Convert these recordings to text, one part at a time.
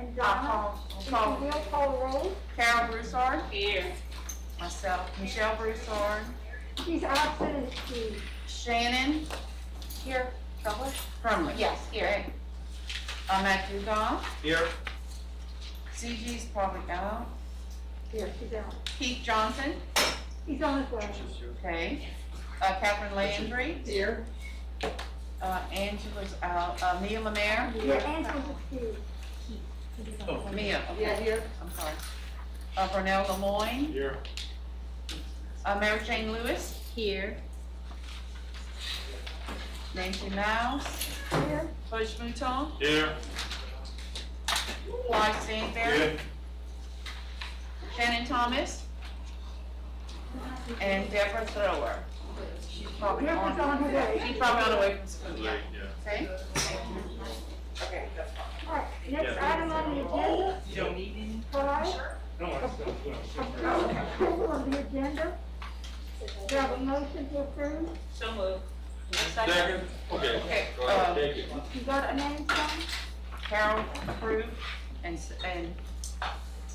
and Donna. If you will, call the roll. Carol Broussard. Here. Myself, Michelle Broussard. She's absent and excused. Shannon. Here. Trouble? Crumley. Yes, here. Okay. Matthew Goff. Here. CG's probably out. Here, she's out. Keith Johnson. He's on his way. Okay. Catherine Landry. Here. Angela's out. Mia Lemaire. Yeah, Angela's excused. Mia. Okay. Yeah, here. I'm sorry. Vernell Lemoyne. Here. Mary Jane Lewis. Here. Nancy Mouse. Here. Bush Mouton. Here. Clyde Stanberry. Shannon Thomas. And Deborah Thrower. She's probably Deborah's on her way. She's probably on the way from school. Yeah. Okay? Okay, that's fine. All right, next item on the agenda. You don't need any? Five, No, I still. approval of the agenda. Do I have a motion to approve? So moved. Second. Okay. Okay, Go ahead, take it. You got the names down? Carol approved and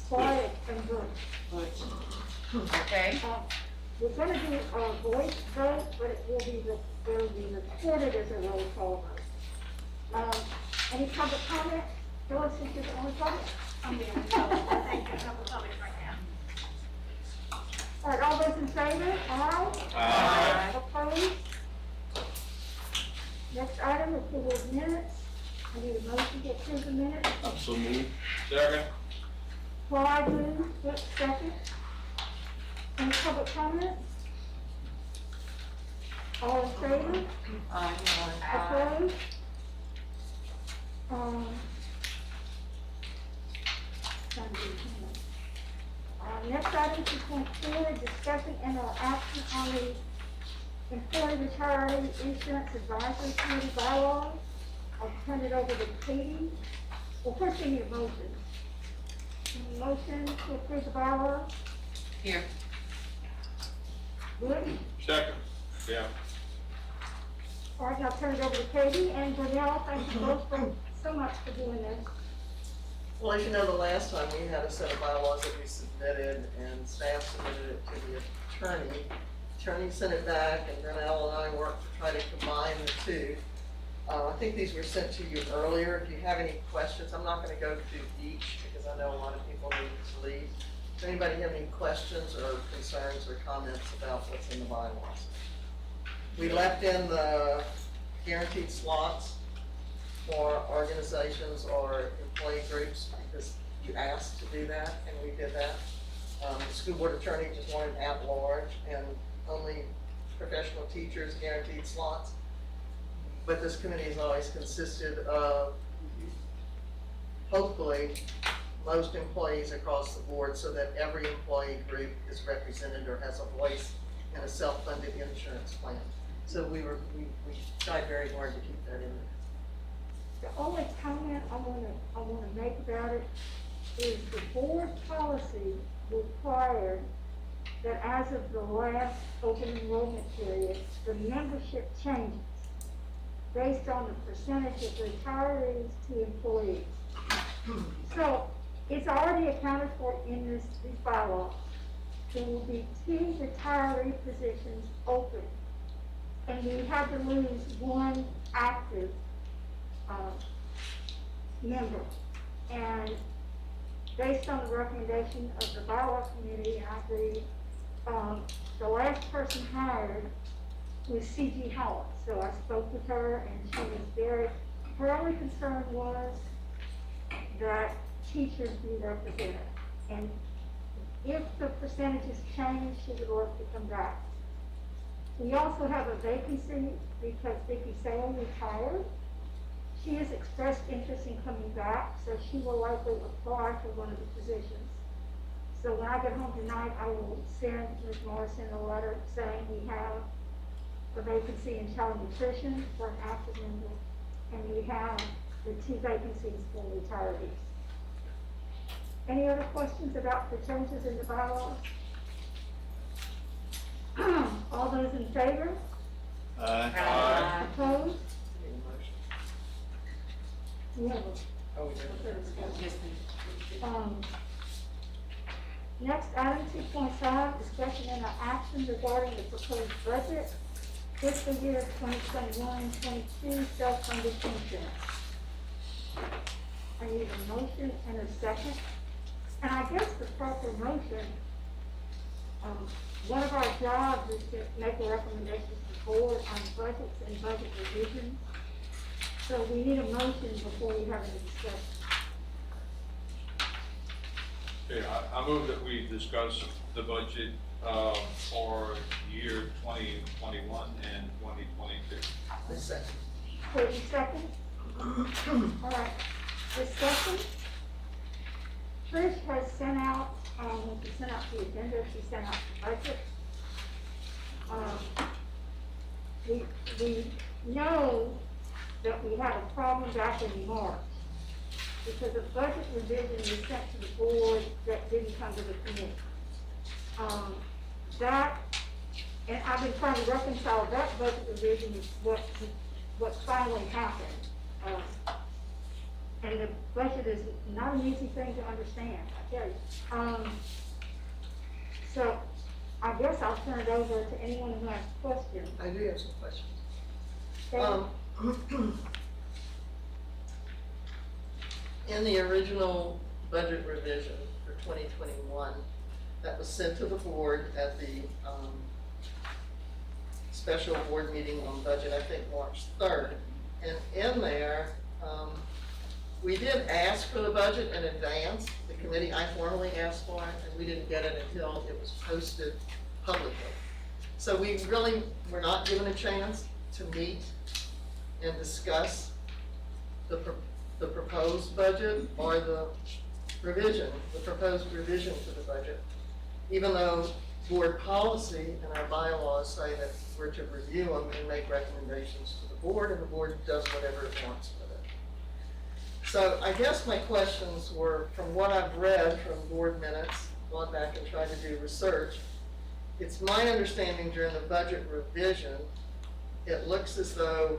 Quiet and good. Butch. Okay? We're gonna do a voice vote, but it will be recorded as a roll call vote. Any public comment? Phyllis, is this the only public? I'm the only public. I think there's no public right now. All right, all those in favor? Aye. Aye. Opposed? Next item, approval of minutes. I need a motion to approve the minutes. So moved. Second. Clyde moved, Brooks second. Any public comment? All in favor? Opposed? Next item, 2.4, discussion and/or action on the employee retiree insurance advisory committee bylaws. I'll turn it over to Katie. Well, first we need a motion. Motion to approve the bylaws. Here. Good. Second. Yeah. All right, I'll turn it over to Katie and Danielle. Thank you both so much for doing this. Well, as you know, the last time we had a set of bylaws that we submitted and staff submitted it to the attorney. Attorney sent it back and then Al and I worked to try to combine the two. I think these were sent to you earlier. If you have any questions, I'm not going to go through each because I know a lot of people need to leave. Does anybody have any questions or concerns or comments about what's in the bylaws? We left in the guaranteed slots for organizations or employee groups because you asked to do that, and we did that. The school board attorney just wanted at large and only professional teachers guaranteed slots. But this committee has always consisted of, hopefully, most employees across the board so that every employee group is represented or has a voice in a self-funded insurance plan. So we tried very hard to keep that in there. The only comment I wanna make about it is the board policy required that as of the last open enrollment period, the membership changes based on the percentage of retirees to employees. So it's already accounted for in these bylaws. There will be 2 retiree positions open, and we had to lose 1 active member. And based on the recommendation of the bylaw committee, and I agree, the last person hired was C.G. Howard. So I spoke with her and she was her only concern was that teachers be represented. And if the percentages change, she would like to come back. We also have a vacancy because Vicki Sale retired. She has expressed interest in coming back, so she will likely apply for one of the positions. So when I get home tonight, I will send Ms. Morrison a letter saying we have a vacancy in child nutrition for an active member, and we have the 2 vacancies for retirees. Any other questions about the changes in the bylaws? All those in favor? Aye. Opposed? Need a motion? We have Oh, we did. a. Yes, ma'am. discussion regarding the proposed budget, fiscal year 2021-22 self-funded insurance. I need a motion and a second. And I guess the proper motion, one of our jobs is to make a recommendation to the board on budgets and budget revisions. So we need a motion before we have any discussion. Okay, I move that we discuss the budget, for year 2021 and 2022. The second. 30 seconds. All right, discussion. Trish has sent out, when she sent out the agenda, she sent out the budget. We know that we had a problem back in March because a budget revision was sent to the board that didn't come to the committee. And I've been trying to reconcile that budget revision with what finally happened. And the budget is not an easy thing to understand, I tell you. So I guess I'll turn it over to anyone who has questions. I do have some questions. Okay? In the original budget revision for 2021, that was sent to the board at the special board meeting on budget, I think March 3rd. And in there, we did ask for the budget in advance. The committee, I formally asked for it, and we didn't get it until it was posted publicly. So we really were not given a chance to meet and discuss the proposed budget or the proposed revision to the budget, even though board policy and our bylaws say that we're to review them and make recommendations to the board, and the board does whatever it wants with it. So I guess my questions were, from what I've read from board minutes, gone back and tried to do research, it's my understanding during the budget revision, it looks as though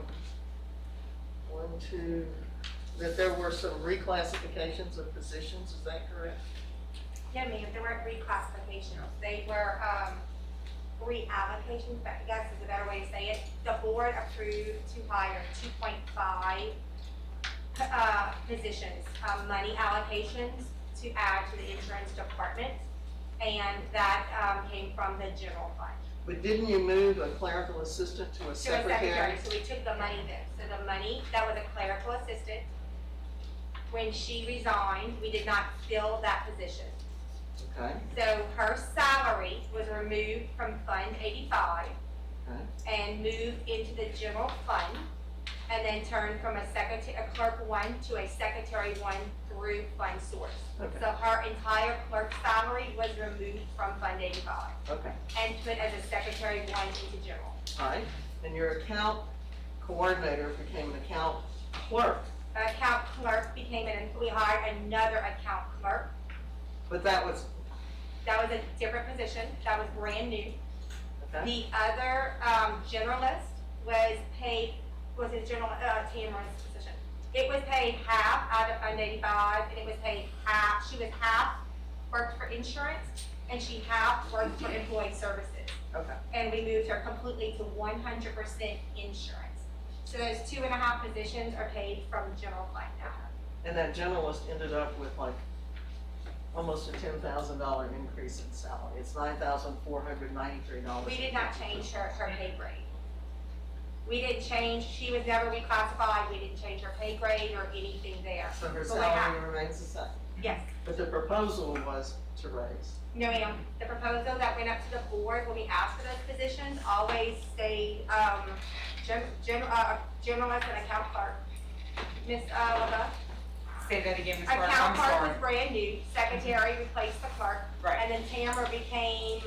that there were some reclassifications of positions, is that correct? Yeah, ma'am, they weren't reclassifications. They were, reallocations, but I guess is a better way to say it. The board approved to hire 2.5 positions, money allocations to add to the insurance department, and that came from the general fund. But didn't you move a clerical assistant to a To a secretary? so we took the money there. So the money that was a clerical assistant, when she resigned, we did not fill that position. Okay, So her salary was removed from Fund 85 okay, and moved into the general fund, and then turned from a clerk one to a secretary one through fund source. Okay. So her entire clerk salary was removed from Fund 85 okay, and put as a secretary one into general. all right. And your account coordinator became an account clerk, Account clerk became we hired another account clerk. but that was, That was a different position. That was brand new. okay, The other generalist was his general, Tamara's position. It was paid half out of Fund 85, and it was paid half, she was half worked for insurance, and she half worked for employee services. okay. And we moved her completely to 100% insurance. So those 2.5 positions are paid from general fund now. And that generalist ended up with like almost a $10,000 increase in salary. It's $9,493. We did not change her pay grade. We didn't change, she was never reclassified, we didn't change her pay grade or anything there. So her But what salary happened- remains the same. Yes, But the proposal was to raise. no ma'am, the proposal that went up to the board when we asked for those positions always stayed, generalist and account clerk. Ms. Lava, Say that again, Ms. Carter, account I'm clerk sorry. was brand new, secretary replaced the clerk. Right. And then Tamara became,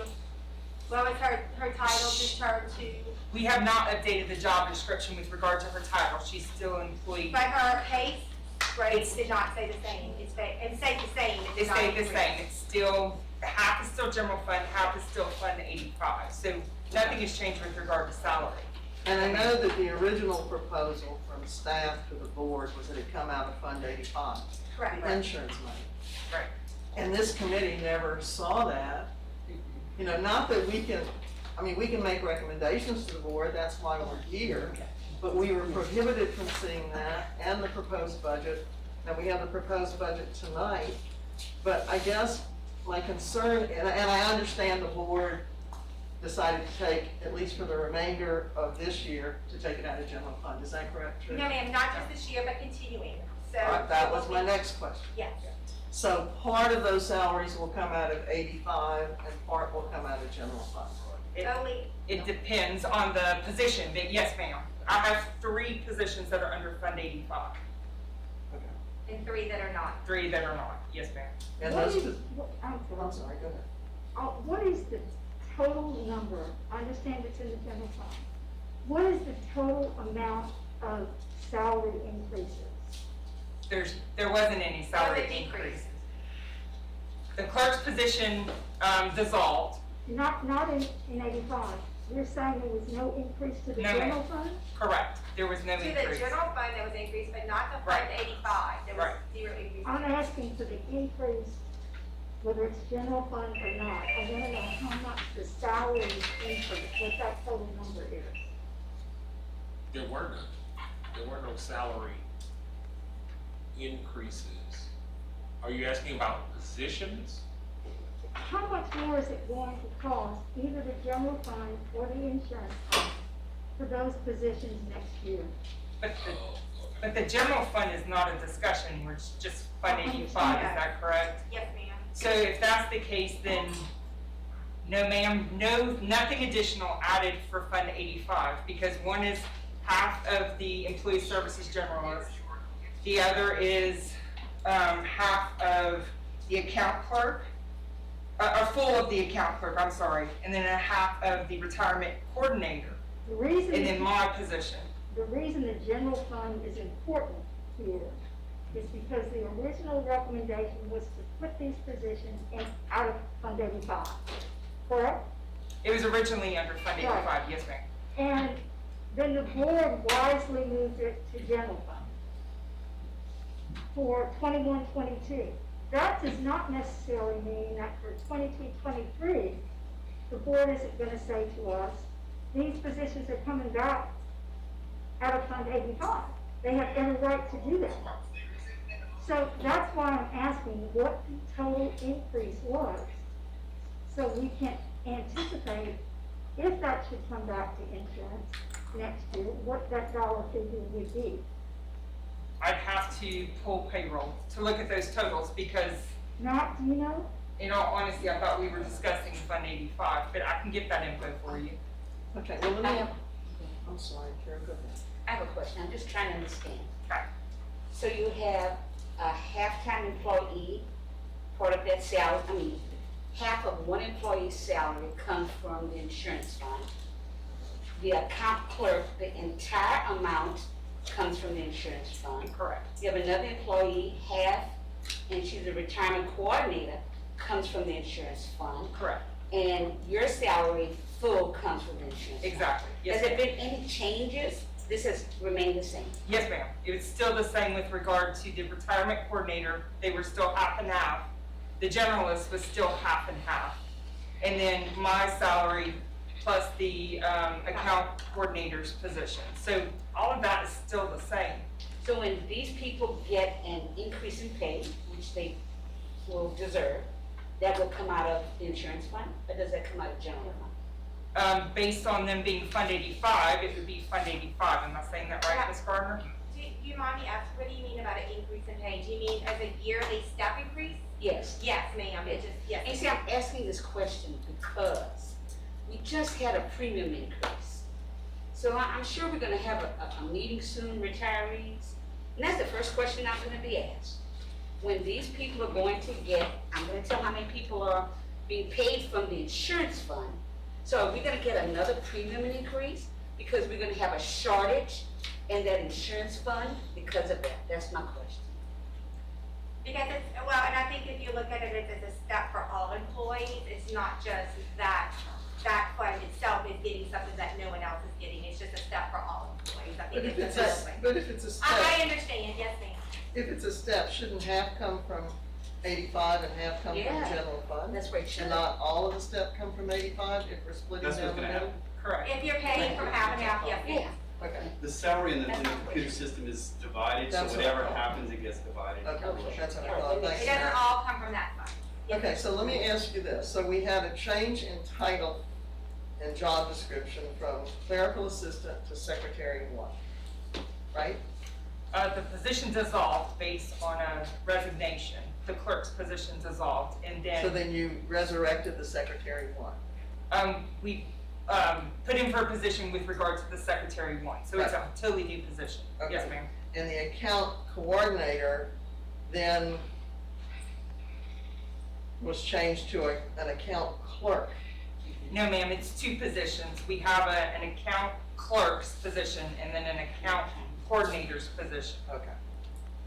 what was her title, just turned to, We have not updated the job description with regard to her title. She's still an employee. but her pay grades did not stay the same. It stayed the same. It It did not stayed the increase. same. It's still, half is still general fund, half is still Fund 85. So nothing has changed with regard to salary. And I know that the original proposal from staff to the board was that it come out of Fund 85, Correct. the insurance money. Right. And this committee never saw that. You know, not that we can I mean, we can make recommendations to the board, that's why we're here. But we were prohibited from seeing that and the proposed budget. Now, we have the proposed budget tonight, but I guess my concern, and I understand the board decided to take, at least for the remainder of this year, to take it out of general fund, is that correct, Trish? No, ma'am, not just this year, but continuing, so. That was my next question. Yes. So part of those salaries will come out of 85 and part will come out of general fund. Only, It depends on the position, but yes, ma'am. I have 3 positions that are under Fund 85, and 3 that are not. 3 that are not, yes, ma'am. And What those, is- what- I'm I'm sorry, go ahead. What is the total number, I understand it's in the general fund, what is the total amount of salary increases? There wasn't any salary Or the decrease. increase. The clerk's position dissolved, Not in 85, you're saying there was no increase to the No, ma'am. general fund? correct, there was no To the increase. general fund, there was an increase, but not the Fund Right. 85, there was Right. 0 increase. I'm asking for the increase, whether it's general fund or not, I wanna know how much the salary increase, what that total number is. There were no salary increases. Are you asking about positions? How much more is it going to cost, either the general fund or the insurance fund, for those positions next year? But the general fund is not a discussion, it's just Fund 85, is that correct? Yes, ma'am. So if that's the case, then no ma'am, nothing additional added for Fund 85, because one is half of the employee services generalist, the other is half of the account clerk, or full of the account clerk, I'm sorry, and then a half of the retirement coordinator, The reason. and then my position. The reason the general fund is important here is because the original recommendation was to put these positions in, out of Fund 85, correct? It was originally under Fund 85, Right. yes ma'am. And then the board wisely moved it to general fund for 21, 22. That does not necessarily mean that for 22, 23, the board isn't gonna say to us, these positions are coming back out of Fund 85. They have every right to do that. So that's why I'm asking what the total increase was, so we can anticipate if that should come back to insurance next year, what that dollar figure would be. I'd have to pull payroll to look at those totals, because Matt, do you know? in all honesty, I thought we were discussing Fund 85, but I can get that info for you. Okay, well, let me, I'm sorry, Karen, go ahead. I have a question, I'm just trying to understand. Okay. So you have a half-time employee, part of that salary, half of one employee's salary comes from the insurance fund. The account clerk, the entire amount comes from the insurance fund. Correct. You have another employee, half, and she's a retirement coordinator, comes from the insurance fund. Correct. And your salary full comes from the insurance fund. Exactly. Yes, Has there ma'am. been any changes? This has remained the same? Yes, ma'am. It was still the same with regard to the retirement coordinator. They were still half and half. The generalist was still half and half. And then my salary plus the account coordinator's position. So all of that is still the same. So when these people get an increase in pay, which they will deserve, that will come out of the insurance fund, or does that come out of general fund? Based on them being Fund 85, it would be Fund 85. Am I saying that right, Ms. Gardner? Do you mind me asking, what do you mean about an increase in pay? Do you mean as a yearly step increase? Yes. Yes, ma'am, it just, yes. And see, I'm asking this question because we just had a premium increase. So I'm sure we're gonna have a meeting soon, retirees, and that's the first question I'm gonna be asked. When these people are going to get, I'm gonna tell how many people are being paid from the insurance fund. So are we gonna get another premium increase because we're gonna have a shortage in that insurance fund because of that? That's my question. Because it's, well, and I think if you look at it as a step for all employees, it's not just that fund itself is getting something that no one else is getting, it's just a step for all employees. I But think if it's it's a a, but if it's a I step, understand, yes, ma'am. if it's a step, shouldn't half come from 85 and half come from Yeah. general fund? That's where it should. And not all of the step come from 85 if we're splitting That's down what's the gonna middle? happen. Correct. If you're paying from half and half, yes. Yeah. Okay, The salary in the computer system is divided, so That's what I whatever thought. happens, it gets divided. okay, Okay. that's what I Yeah, thought, that makes It thank you. doesn't all come from that fund. Okay, so let me ask you this, so we had a change in title and job description from clerical assistant to secretary one, right? The position dissolved based on a resignation. The clerk's position dissolved, and So then, then you resurrected the secretary one. we, put in for a position with regard to the secretary one, so it's a totally new position. Yes, Okay. ma'am. And the account coordinator then was changed to an account clerk. No, ma'am, it's two positions. We have an account clerk's position and then an account coordinator's position. Okay,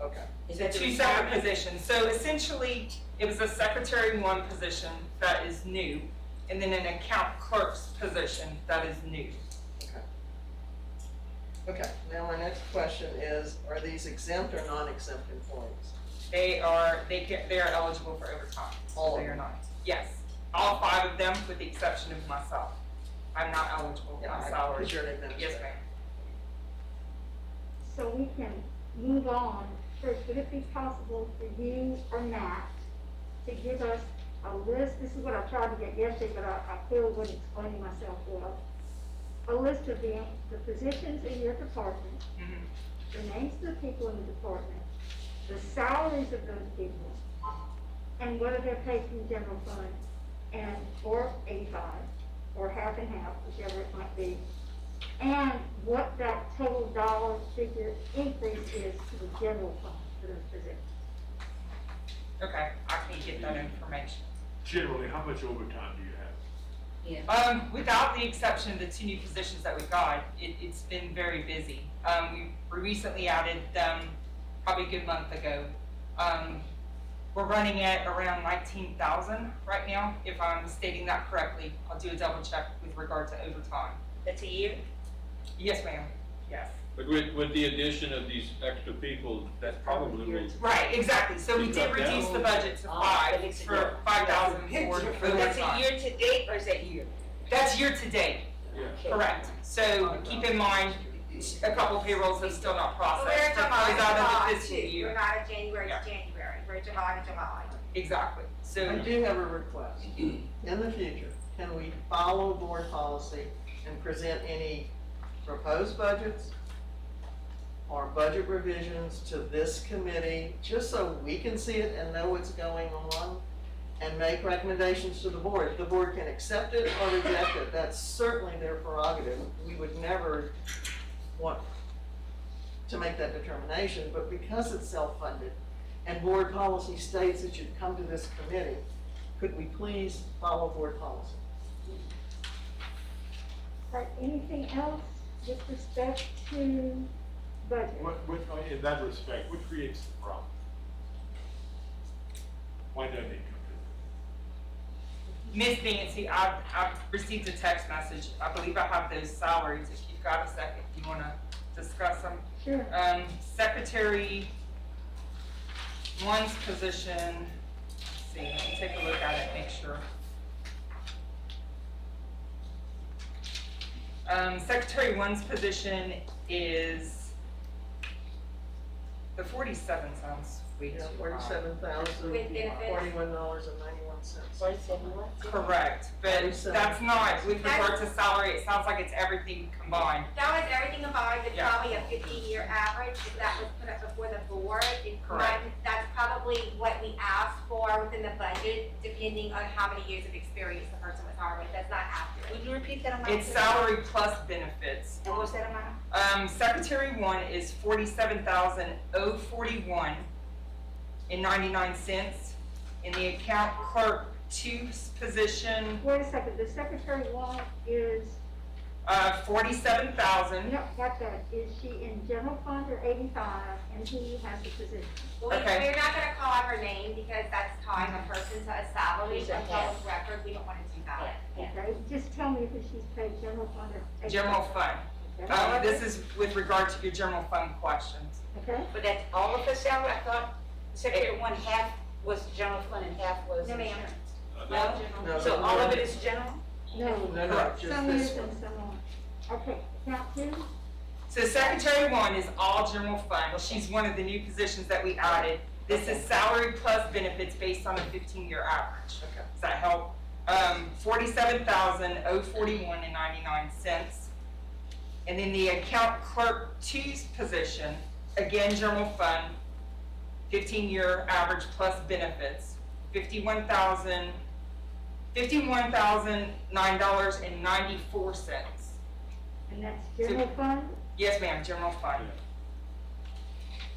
okay. Is The that the two separate retirement? positions. So essentially, it was a secretary one position that is new, and then an account clerk's position that is new. Okay, now my next question is, are these exempt or non-exempt employees? They are eligible for overtime. All of They are them? not. Yes, all 5 of them, with the exception of myself. I'm not eligible for my salary. Because you're an administrator. Yes, ma'am. So we can move on. First, would it be possible for you or Matt to give us a list? This is what I tried to get yesterday, but I clearly wasn't explaining myself well. A list of the positions in your department, Mhm. the names of the people in the department, the salaries of those people, and whether they're paid from the general fund, and, or 85, or half and half, whichever it might be, and what that total dollar figure increase is to the general fund for those positions. Okay, I can get that information. Generally, how much overtime do you have? Yeah. Without the exception of the 2 new positions that we got, it's been very busy. We recently added them probably a good month ago. We're running at around 19,000 right now, if I'm stating that correctly. I'll do a double check with regard to overtime. That's a year? Yes, ma'am, yes. But with the addition of these extra people, that probably will. Right, exactly, so we did reduce the budget to 5 for 5,000 for That's a overtime. year to date, or is that year? That's year to date, Okay. correct. So keep in mind, a couple payrolls have still not But we're processed. That July goes to out of July the fiscal too. year. We're not a January Yeah. to January, we're July to July. Exactly, I so, do have a request. In the future, can we follow board policy and present any proposed budgets or budget revisions to this committee, just so we can see it and know what's going on, and make recommendations to the board? The board can accept it or reject it, that's certainly their prerogative. We would never want to make that determination, but because it's self-funded, and board policy states that you'd come to this committee, could we please follow board policy? All right, anything else with respect to budget? In that respect, what creates the problem? Why don't they come Ms. Nancy, I've received a text message. I believe I have those salaries. If you've got a second, you want to discuss them? Sure. Secretary one's position, let's see, let me take a look at it, make sure. Secretary one's position is, the 47 sounds way too high. $47,000, With benefits? $41.91. Forty-seven what? Correct, but 47. that's not, with regard to salary, it sounds like it's everything combined. That was everything combined, it's Yeah. probably a 15-year average, if that was put up before the board. Correct. That's probably what we asked for within the budget, depending on how many years of experience the person was hired with, that's not accurate. Would you repeat that amount? It's salary plus benefits. And what's that amount? Secretary one is 47,041 and 99 cents. In the account clerk two's position, Wait a second, the secretary one is, 47,000. no, got that, is she in general fund or 85, and who has the position? Well, Okay. we're not gonna call out her name, because that's tying a person to a salary, She's a a public record, we don't wanna do that. Yeah. Okay, just tell me if she's paid general fund or 85. General fund. Okay. This is with regard to your general fund questions. Okay, But that's all of the salary? I thought Secretary one half was general fund and half was No, ma'am. insurance? No, So no, all no. of it is general? No, No, just some this is one. and some aren't. Okay, count two? So Secretary 1 is all general fund. She's one of the new positions that we added. This is salary plus benefits based on a 15-year average. Okay. Does that help? $47,041.99. And then the account clerk 2's position, again, general fund, 15-year average plus benefits, $51,009.94. And that's general fund? Yes, ma'am, general fund.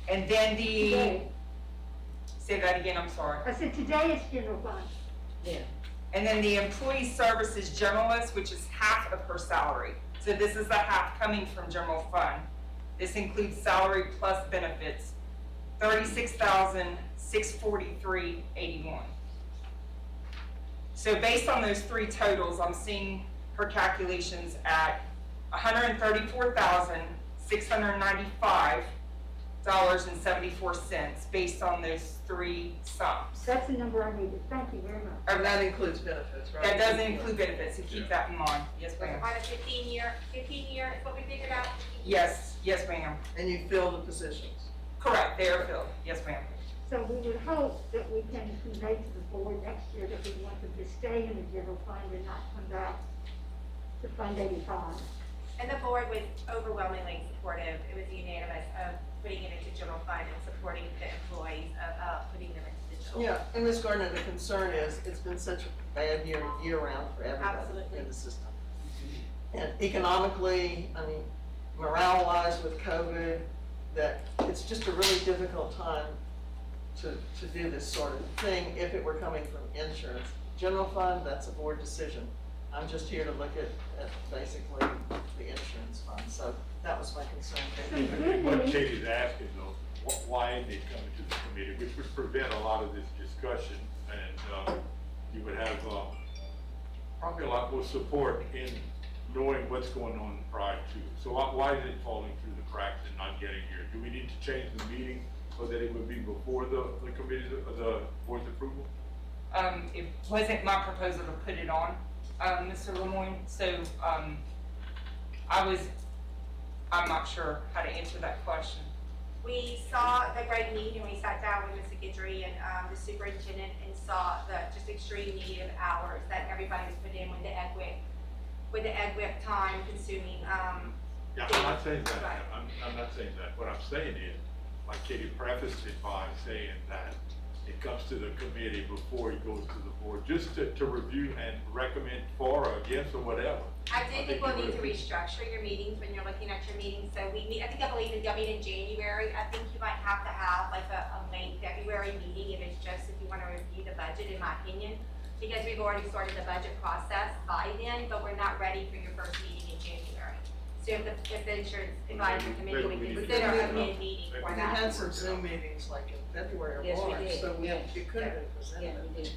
And then the, Today. say that again, I'm sorry. I said today is general fund. Yeah. And then the employee services generalist, which is half of her salary. So this is the half coming from general fund. This includes salary plus benefits, $36,643.81. So based on those three totals, I'm seeing her calculations at $134,695.74 based on those three sums. That's the number I needed. Thank you very much. And that includes benefits, right? That doesn't include benefits, so keep that in mind. Yes, ma'am. On a 15-year is what we figured out? 15 years. Yes, yes, ma'am. And you fill the positions. Correct, they are filled. Yes, ma'am. So we would hope that we can convey to the board next year that we want them to stay in the general fund and not come back to Fund 85. And the board was overwhelmingly supportive. It was unanimous of putting it into general fund and supporting the employees of putting them into the general. Yeah, and Ms. Gardner, the concern is, it's been such a bad year round for everybody Absolutely. in the system. And economically, I mean, morale-wise with COVID, that it's just a really difficult time to do this sort of thing if it were coming from insurance. General fund, that's a board decision. I'm just here to look at basically the insurance fund, so that was my concern. Some good What news. Katie's asking though, why they come to the committee, which would prevent a lot of this discussion, and, you would have, probably a lot more support in knowing what's going on prior to. So why is it falling through the cracks and not getting here? Do we need to change the meeting so that it would be before the committee, the board's approval? It wasn't my proposal to put it on, Mr. Lemoyne, so, I'm not sure how to answer that question. We saw the great need and we sat down with Mr. Guidry and the superintendent and saw the just extreme need of hours that everybody was put in with the EGWIP time consuming. Yeah, I'm not saying that, Right. I'm not saying that. What I'm saying is, like Katie prefaced it by saying that it comes to the committee before it goes to the board, just to review and recommend for or against or whatever. I do think we'll need to you would- restructure your meetings when you're looking at your meetings. So we need, I believe you'll meet in January. I think you might have to have like a late February meeting if it's just if you want to review the budget, in my opinion. Because we've already started the budget process by then, but we're not ready for your first meeting in January. So if the insurance advisory committee would consider a mid-meeting for We that. had some Zoom meetings like in February or Yes, we March, did. so Yeah. it could have been Yeah, presented. we did.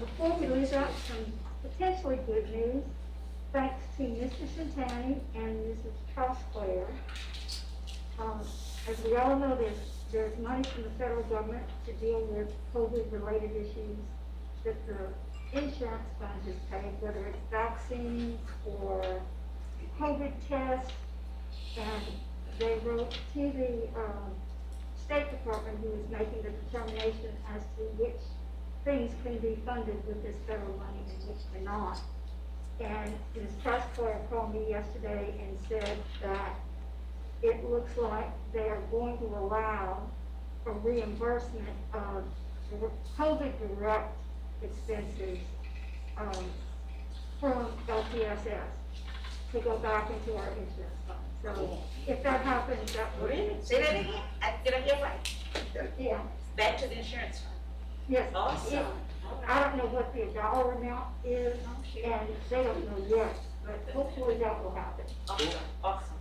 Before we lose out, some potentially good news, thanks to Mr. Centani and Mrs. Trostclair. As we all know, there's money from the federal government to deal with COVID-related issues that the insurance fund has paid, whether it's vaccines or COVID tests. And they wrote to the State Department, who is making the determination as to which things can be funded with this federal money and which cannot. And Ms. Trustclair called me yesterday and said that it looks like they are going to allow a reimbursement of COVID direct expenses from LPSS to go back into our insurance fund. So if that happens, that would. Really? Say that again? Did I hear right? Yeah, Back to the insurance fund. yes. Awesome. If- I don't know what the dollar amount is, and they don't know yet, but hopefully that will happen. Awesome.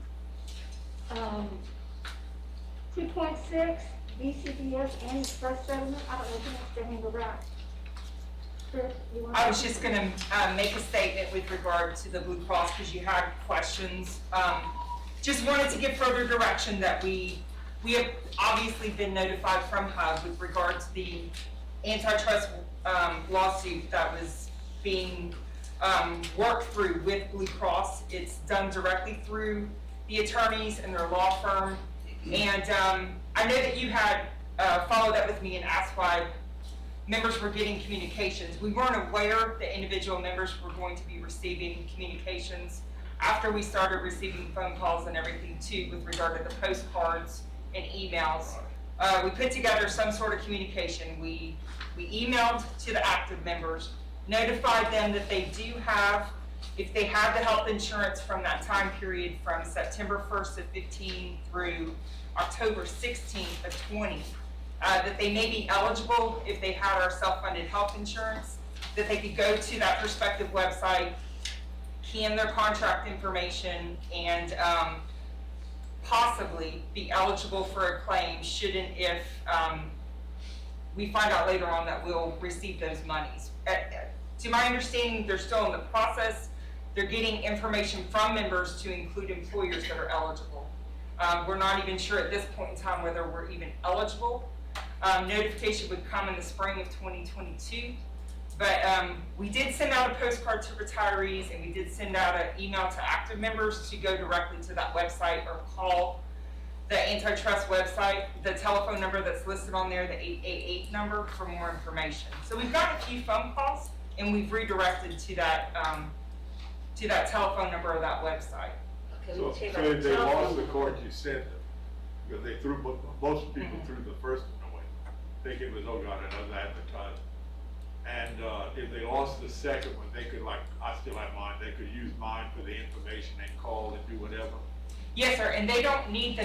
2.6, BCBS antitrust settlement, I don't know who wants to handle that. Chris, you want? I was just gonna, make a statement with regard to the Blue Cross, because you had questions. Just wanted to give further direction that we we have obviously been notified from HUB with regard to the antitrust lawsuit that was being worked through with Blue Cross. It's done directly through the attorneys and their law firm. And I know that you had followed up with me and asked why members were getting communications. We weren't aware that individual members were going to be receiving communications after we started receiving phone calls and everything too with regard to the postcards and emails. We put together some sort of communication. We emailed to the active members, notified them that they do have, if they have the health insurance from that time period from September 1st of 15 through October 16th of 20, that they may be eligible if they had our self-funded health insurance, that they could go to that prospective website, key in their contract information, and possibly be eligible for a claim should and if we find out later on that we'll receive those monies. To my understanding, they're still in the process. They're getting information from members to include employers that are eligible. We're not even sure at this point in time whether we're even eligible. Notification would come in the spring of 2022. But we did send out a postcard to retirees, and we did send out an email to active members to go directly to that website or call the antitrust website, the telephone number that's listed on there, the 888 number, for more information. So we've gotten a few phone calls, and we've redirected to that telephone number or that website. Okay, So let me tell you so about if they lost telephone. the court, you sent them, because they threw, most people threw the first one away, thinking it was, oh God, another advertisement. And if they lost the second one, they could, like, I still have mine, they could use mine for the information and call and do whatever. Yes, sir, and they don't need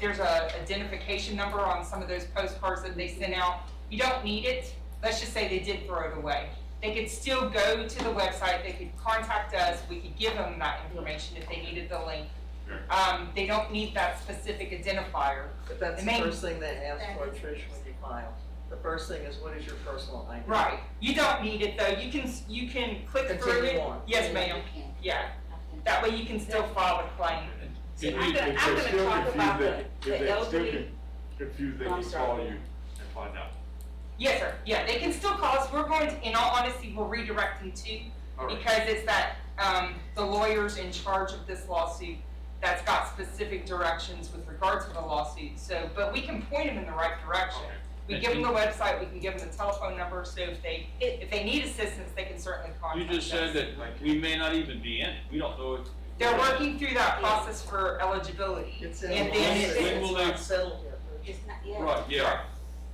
there's a identification number on some of those postcards that they sent out. You don't need it. Let's just say they did throw it away. They could still go to the website, they could contact us, we could give them that information if they needed the link. They don't need that specific identifier. But that's the main- first thing they ask for, Trish, when you file. The first thing is, what is your personal ID? Right, you don't need it though, you can click through Continue it. on. Yes, ma'am, yeah, that way you can still file the claim. See, If I'm they- gonna if they're talk still about confused, the if they're still elderly. confused, they I'm can sorry. call you and find out. Yes, sir, yeah, they can still call us, we're going to, in all honesty, we're redirecting to, All right. because it's that, the lawyers in charge of this lawsuit that's got specific directions with regard to the lawsuit, so, but we can point them in the right direction. Okay. We give them the website, we can give them the telephone number, so if they need assistance, they can certainly You contact us. just said that we may not even be in it, we don't know if. They're working through that process for eligibility. It's in And the then lawsuit, when will it's not they- settled yet. It's not yet. Right, yeah.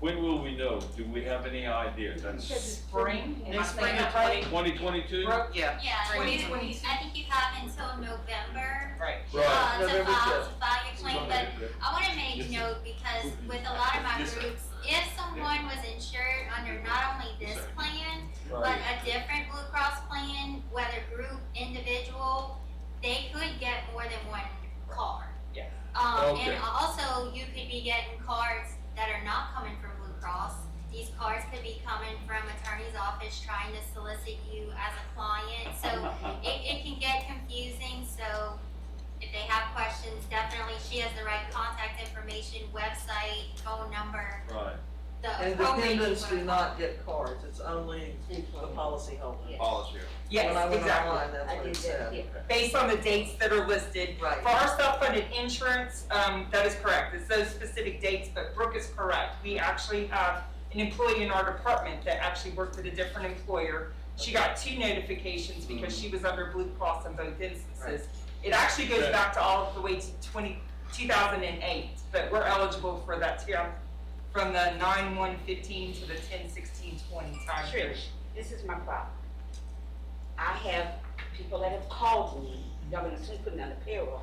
When will we know? Do we have any idea? That's Spring, am I Next saying spring that right? 2022? Yeah. Yeah, I think 2022. I think you have until November, Right. Right. to November file, 5th. to file your claim, but I wanna make note, because with a lot of my groups, if someone was insured under not only this plan, but a different Blue Cross plan, whether group, individual, they could get more than one card. Yeah. Okay. And also, you could be getting cards that are not coming from Blue Cross. These cards could be coming from attorney's office trying to solicit you as a client, so it can get confusing, so if they have questions, definitely, she has the right contact information, website, phone number, Right. the And appropriate. dependents do not get cards, it's only the policyholder. Yes. Policy. Yes, When I went exactly. online, that's I what did it that, said. yeah. Based on the dates that are listed. Right. For our self-funded insurance, that is correct. It's those specific dates, but Brooke is correct. We actually have an employee in our department that actually worked at a different employer. She got 2 notifications because she was under Blue Cross in both instances. It actually goes Okay. back to all the way to 2008, but we're eligible for that from the 9/1/15 to the 10/16/20 time period. Trish, this is my problem. I have people that have called me, y'all gonna soon put me on the payroll,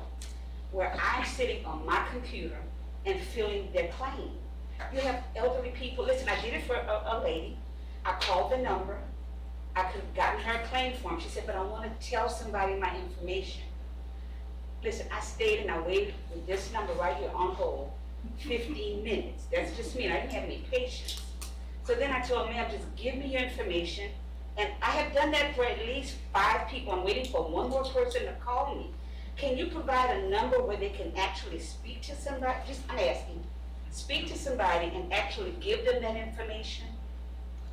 where I'm sitting on my computer and filling their claim. You have elderly people, listen, I did it for a lady, I called the number, I could have gotten her a claim form, she said, but I wanna tell somebody my information. Listen, I stayed and I waited with this number right here on hold, 15 minutes, that's just me, and I didn't have any patience. So then I told ma'am, just give me your information, and I have done that for at least 5 people, I'm waiting for one more person to call me. Can you provide a number where they can actually speak to somebody? I'm asking, speak to somebody and actually give them that information?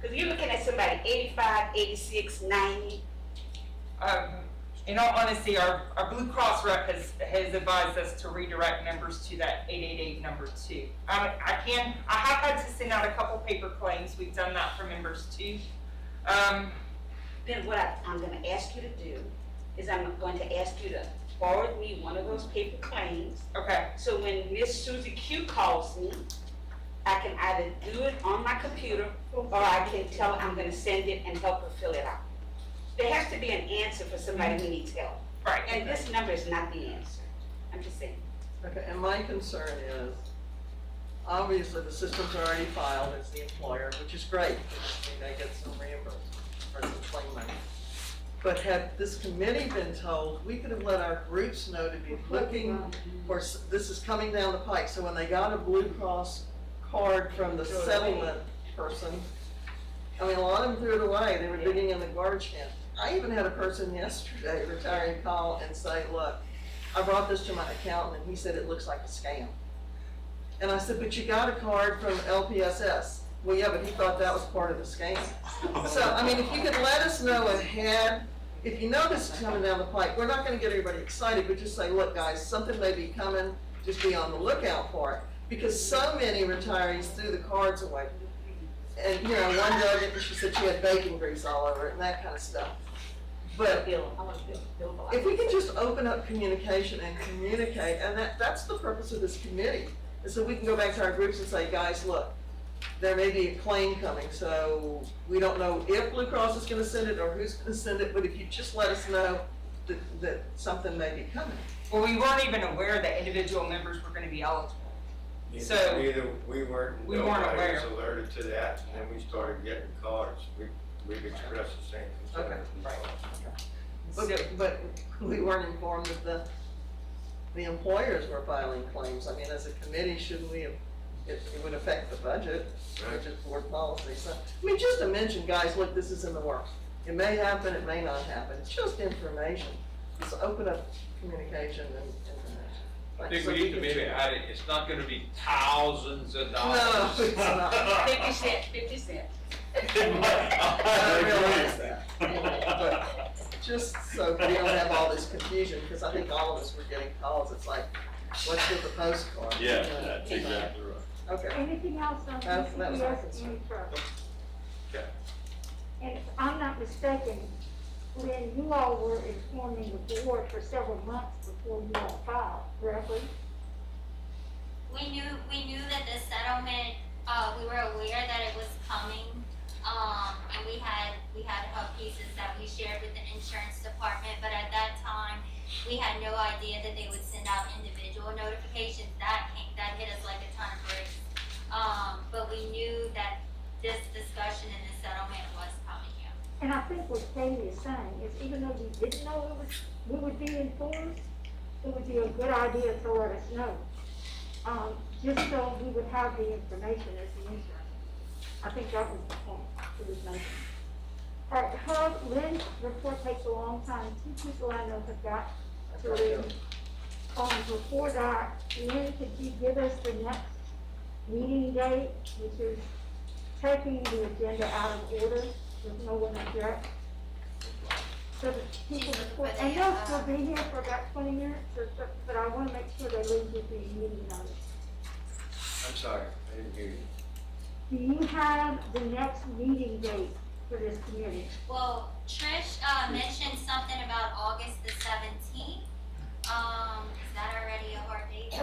Because you're looking at somebody 85, 86, 90. In all honesty, our Blue Cross rep has advised us to redirect members to that 888 number too. I have had to send out a couple paper claims. We've done that for members too. Then what I'm going to ask you to do is I'm going to ask you to forward me one of those paper claims. Okay. So when Miss Susie Q calls me, I can either do it on my computer or I can tell her I'm going to send it and help her fill it out. There has to be an answer for somebody who needs help. Right. And this number is not the answer. I'm just saying. Okay, and my concern is, obviously, the system's already filed as the employer, which is great, because we may get some reimbursement or some claim money. But had this committee been told, we could have let our groups know to be looking for, this is coming down the pike. So when they got a Blue Cross card from the settlement person, I mean, a lot of them threw it away. They were digging in the garbage can. I even had a person yesterday, retiree, call and say, look, I brought this to my accountant and he said it looks like a scam. And I said, but you got a card from LPSS. Well, yeah, but he thought that was part of the scam. So, I mean, if you could let us know ahead, if you know this is coming down the pike, we're not gonna get everybody excited, but just say, look, guys, something may be coming, just be on the lookout for it. Because so many retirees threw the cards away. And, you know, one girl, she said she had bacon grease all over it and that kind of stuff. But if we can just open up communication and communicate, and that's the purpose of this committee, is so we can go back to our groups and say, guys, look, there may be a claim coming, so we don't know if Blue Cross is gonna send it or who's gonna send it, but if you just let us know that something may be coming. Well, we weren't even aware that individual members were going to be eligible. So we weren't aware. nobody was alerted to that, and then we started getting cards. We've expressed the same concern. Okay. But we weren't informed that the employers were filing claims. I mean, as a committee, shouldn't we have, it would affect the budget board policy. So, I mean, just to mention, guys, look, this is in the works. It may happen, it may not happen. It's just information. Just open up communication and information. I think we need to maybe add it, it's not gonna be thousands of dollars. No, it's not. 50 cents, 50 cents. I realize that. But just so we don't have all this confusion, because I think all of us were getting calls, it's like, let's get the postcard. Yeah, that's exactly right. Okay. Anything else on That was my BCPS concern. any trust? Okay. And if I'm not mistaken, when you all were informing the board for several months before you all filed, correctly? We knew that the settlement, we were aware that it was coming, and we had hub pieces that we shared with the insurance department, but at that time, we had no idea that they would send out individual notifications. That hit us like a ton of bricks. But we knew that this discussion and the settlement was coming out. And I think what Katie is saying is even though we didn't know we would be informed, it would be a good idea to let us know. Just so we would have the information as the insurance. I think that was the point it was making. All right, Hub, Lynn's report takes a long time. 2 people I know have got to Lynn. Before that, Lynn, could you give us the next meeting date, which is taking the agenda out of order with no one objects? So that people report, and they'll still be here for about 20 minutes, but I want to make sure they leave with the meeting notice. I'm sorry, I didn't hear you. Do you have the next meeting date for this committee? Well, Trish mentioned something about August the 17th. Is that already a hard date?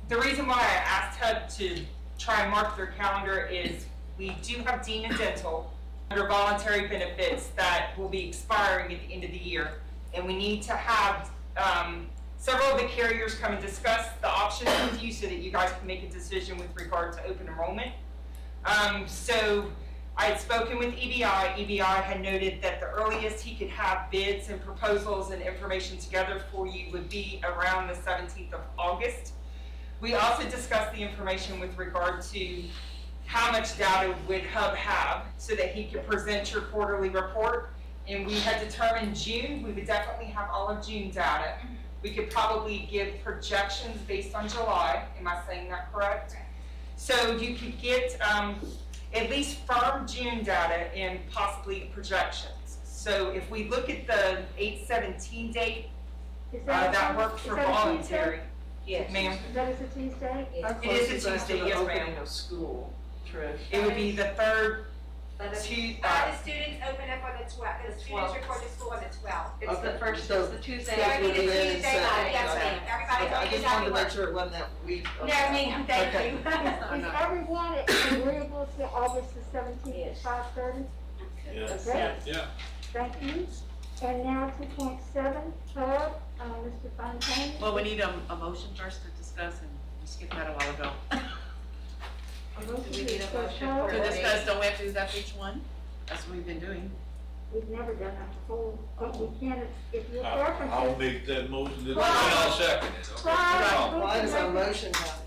The reason why I asked HUD to try and mark their calendar is we do have Dean and Dental under voluntary benefits that will be expiring at the end of the year. And we need to have several of the carriers come and discuss the options with you so that you guys can make a decision with regard to open enrollment. So I had spoken with EBI. EBI had noted that the earliest he could have bids and proposals and information together for you would be around the 17th of August. We also discussed the information with regard to how much data would HUB have so that he could present your quarterly report. And we had determined June, we would definitely have all of June data. We could probably give projections based on July. Am I saying that correct? So you could get at least firm June data and possibly projections. So if we look at the 8/17 date, Is that worked for is that a voluntary. Yes. Ma'am, Tuesday? That is a Tuesday? Yes. it is a Closest after Tuesday, the yes opening ma'am. of school, Trish. It would be the third But the Tuesday. the students open up on the 12th, the students report to school on the 12th. It's the Okay, first, so- it's the Tuesday. Yeah, So it'd be the we'll be in Tuesday second. night, yes Okay. ma'am, everybody Okay, I knows just how wanted we to make work. sure it wasn't that week. No, ma'am, thank Okay. you. Is everyone agreeable to August the 17th at Yes. 5:30? Yes. Okay, Yeah. thank you. And now 2.7, Herb, Mr. Fontaine. Well, we need a motion first to discuss, and we skipped that a while ago. A motion Do we to need a discuss motion Herb. to discuss, don't we have to do that for each one? That's what we've been doing. We've never done that before, but we can if your I'll preference make that motion to. Well, I'll second it, okay? Right. Why does our motion have?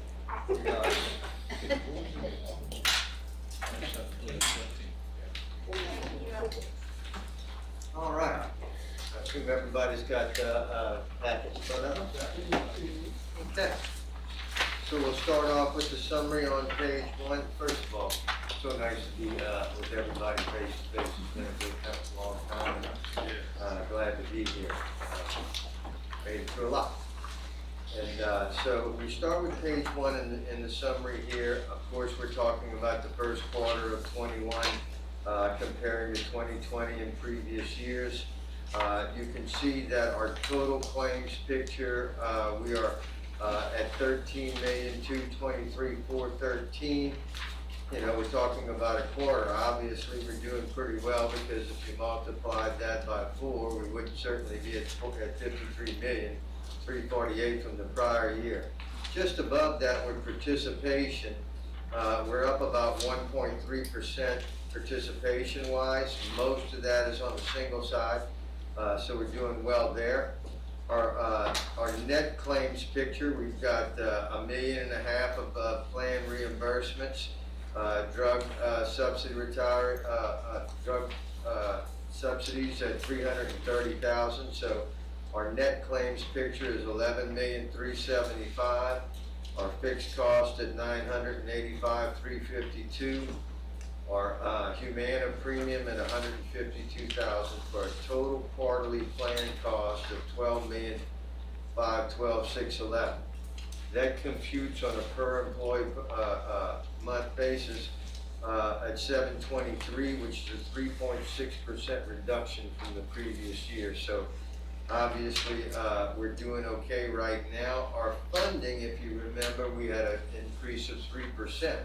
All right. I assume everybody's got, packets in front of them. Okay. So we'll start off with the summary on page 1. First of all, so nice to be, with everybody face to face. It's been a good, long time. Glad to be here. Made it through a lot. And so we start with page 1 in the summary here. Of course, we're talking about the first quarter of 21, comparing to 2020 and previous years. You can see that our total claims picture, we are at $13,223,413. You know, we're talking about a quarter. Obviously, we're doing pretty well because if you multiplied that by 4, we would certainly be at 53,348,000 from the prior year. Just above that with participation, we're up about 1.3% participation-wise. Most of that is on the single side, so we're doing well there. Our net claims picture, we've got $1.5 million of plan reimbursements, drug subsidy drug subsidies at $330,000. So our net claims picture is $11,375,000. Our fixed cost at $985,352. Our Humana premium at $152,000 for a total quarterly plan cost of $12,512,611. That computes on a per employee month basis at $723, which is a 3.6% reduction from the previous year. So obviously, we're doing okay right now. Our funding, if you remember, we had an increase of 3%.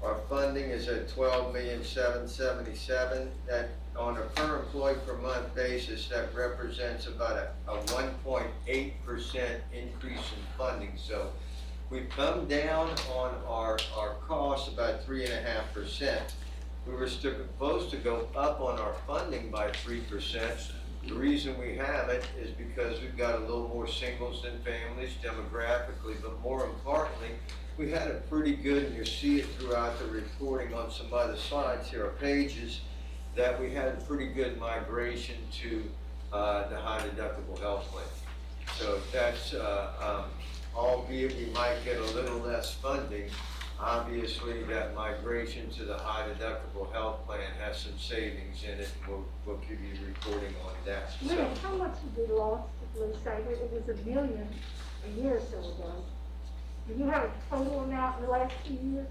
Our funding is at $12,777,000. That on a per employee per month basis, that represents about a 1.8% increase in funding. So we've come down on our costs about 3.5%. We were supposed to go up on our funding by 3%. The reason we haven't is because we've got a little more singles than families demographically, but more importantly, we had a pretty good, and you'll see it throughout the reporting on some other slides here, or pages, that we had a pretty good migration to the high deductible health plan. So that's, albeit we might get a little less funding, obviously that migration to the high deductible health plan has some savings in it, and we'll give you reporting on that. William, how much have we lost, let's say, it was $1 million a year or so ago? Do you have a total amount in the last 2 years?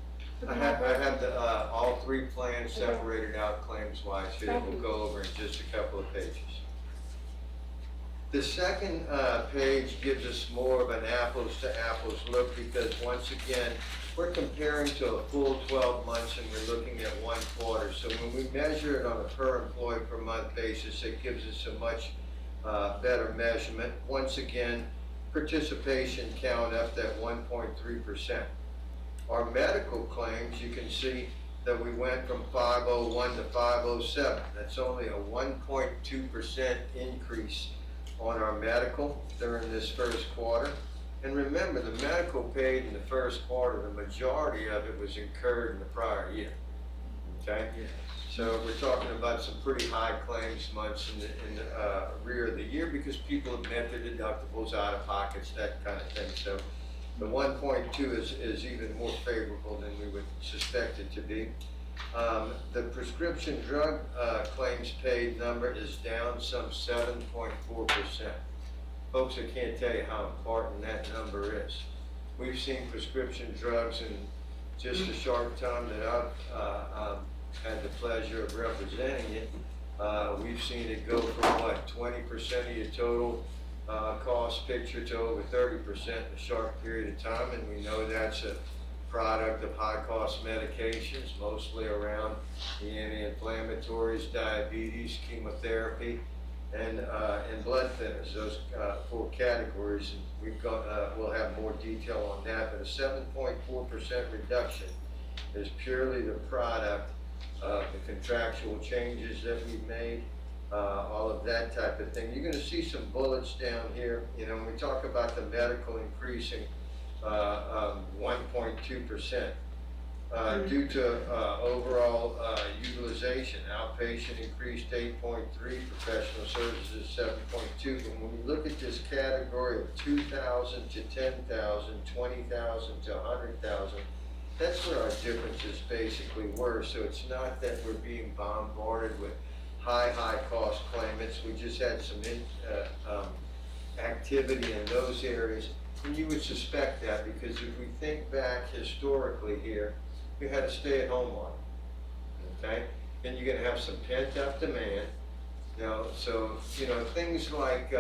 I have the, all 3 plans separated out claims-wise here that we'll go over in just a couple of pages. The second page gives us more of an apples-to-apples look because once again, we're comparing to a full 12 months and we're looking at 1 quarter. So when we measure it on a per employee per month basis, it gives us a much better measurement. Once again, participation count up at 1.3%. Our medical claims, you can see that we went from 501 to 507. That's only a 1.2% increase on our medical during this first quarter. And remember, the medical paid in the first quarter, the majority of it was incurred in the prior year. Okay? So we're talking about some pretty high claims months in the rear of the year because people have met their deductibles, out of pockets, that kind of thing. So the 1.2 is even more favorable than we would suspect it to be. The prescription drug claims paid number is down some 7.4%. Folks, I can't tell you how important that number is. We've seen prescription drugs in just a short time that I've had the pleasure of representing it. We've seen it go from what, 20% of your total cost picture to over 30% in a short period of time, and we know that's a product of high-cost medications, mostly around the anti-inflammatories, diabetes, chemotherapy, and blood thinners, those 4 categories. And we'll have more detail on that, but a 7.4% reduction is purely the product of the contractual changes that we've made, all of that type of thing. You're gonna see some bullets down here. You know, when we talk about the medical increasing 1.2%, due to overall utilization. Outpatient increased 8.3, professional services 7.2. But when we look at this category of 2,000 to 10,000, 20,000 to 100,000, that's where our differences basically were. So it's not that we're being bombarded with high cost claimants. We just had some activity in those areas. And you would suspect that because if we think back historically here, we had a stay-at-home law, okay? Then you're gonna have some pent-up demand. You know, so, you know, things like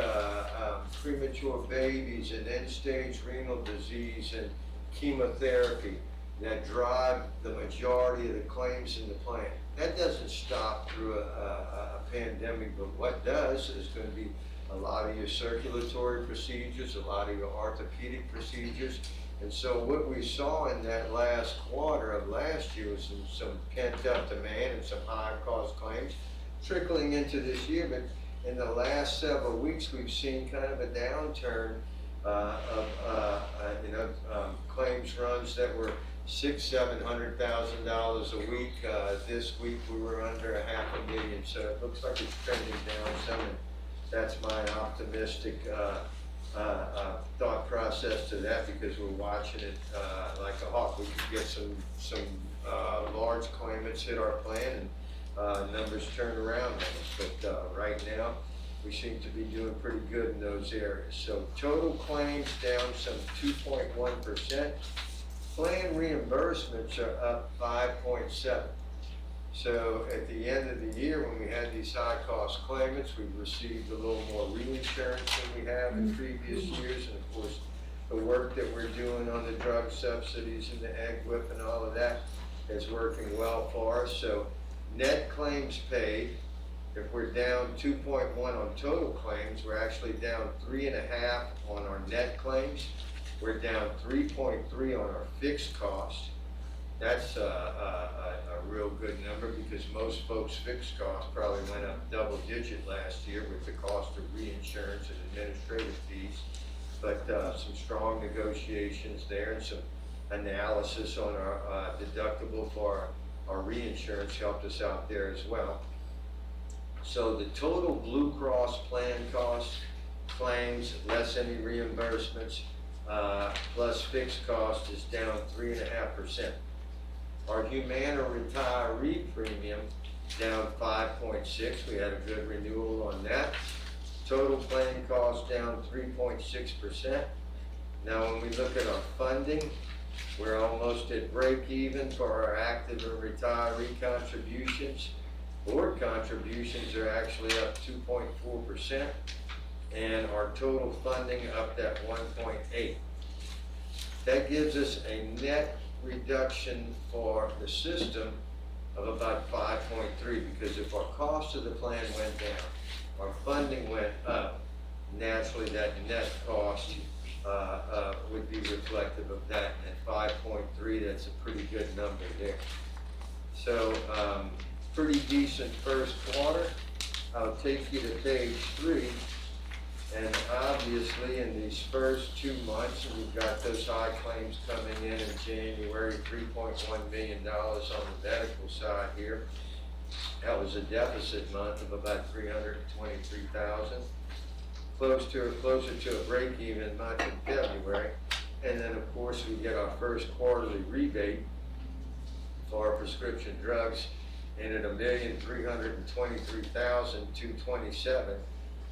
premature babies and end-stage renal disease and chemotherapy that drive the majority of the claims in the plan. That doesn't stop through a pandemic, but what does is gonna be a lot of your circulatory procedures, a lot of your orthopedic procedures. And so what we saw in that last quarter of last year was some pent-up demand and some high cost claims trickling into this year. But in the last several weeks, we've seen kind of a downturn of claims runs that were $600,000-$700,000 a week. This week we were under $500,000, so it looks like it's trending down some. And that's my optimistic thought process to that, because we're watching it like a hawk. We could get some large claimants hit our plan and numbers turn around on us. But right now, we seem to be doing pretty good in those areas. So total claims down some 2.1%. Plan reimbursements are up 5.7%. So at the end of the year, when we had these high cost claimants, we received a little more reinsurance than we have in previous years. And of course, the work that we're doing on the drug subsidies and the egg whip and all of that is working well for us. So net claims paid, if we're down 2.1 on total claims, we're actually down 3.5 on our net claims. We're down 3.3 on our fixed costs. That's a real good number, because most folks' fixed costs probably went up double digit last year with the cost of reinsurance and administrative fees. But some strong negotiations there and some analysis on our deductible for our reinsurance helped us out there as well. So the total Blue Cross plan cost, claims, less any reimbursements, plus fixed cost is down 3.5%. Our Humana retiree premium down 5.6%. We had a good renewal on that. Total plan cost down 3.6%. Now when we look at our funding, we're almost at break even for our active and retiree contributions. Board contributions are actually up 2.4%, and our total funding up that 1.8%. That gives us a net reduction for the system of about 5.3%, because if our cost of the plan went down, our funding went up, naturally that net cost would be reflective of that. At 5.3%, that's a pretty good number there. So pretty decent first quarter. I'll take you to page 3. And obviously in these first 2 months, we've got those high claims coming in January, $3.1 million on the medical side here. That was a deficit month of about 323,000. Closer to a break-even month in February. And then, of course, we get our first quarterly rebate for our prescription drugs in at $1,323,227,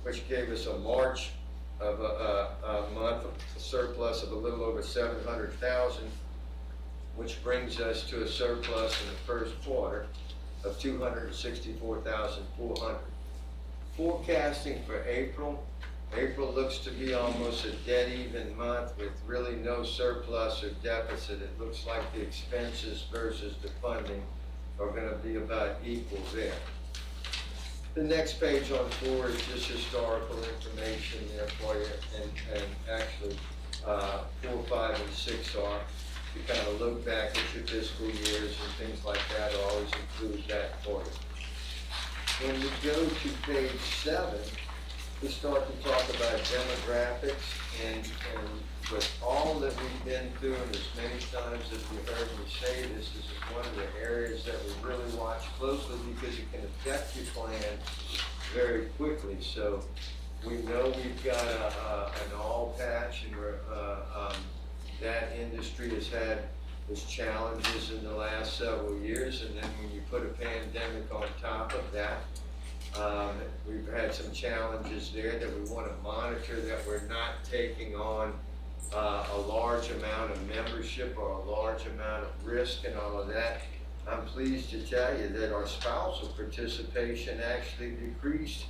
which gave us a March of a month of surplus of a little over 700,000, which brings us to a surplus in the first quarter of 264,400. Forecasting for April looks to be almost a dead even month with really no surplus or deficit. It looks like the expenses versus the funding are gonna be about equal there. The next page on 4 is just historical information there for you, and actually, 4, 5, and 6 are. You kind of look back at your fiscal years and things like that, I always include that for you. When you go to page 7, we start to talk about demographics, and with all that we've been through, and as many times as you heard me say this is one of the areas that we really watch closely because it can affect your plan very quickly. So we know we've got an all patch, and that industry has had its challenges in the last several years, and then when you put a pandemic on top of that, we've had some challenges there that we want to monitor, that we're not taking on a large amount of membership or a large amount of risk and all of that. I'm pleased to tell you that our spousal participation actually decreased.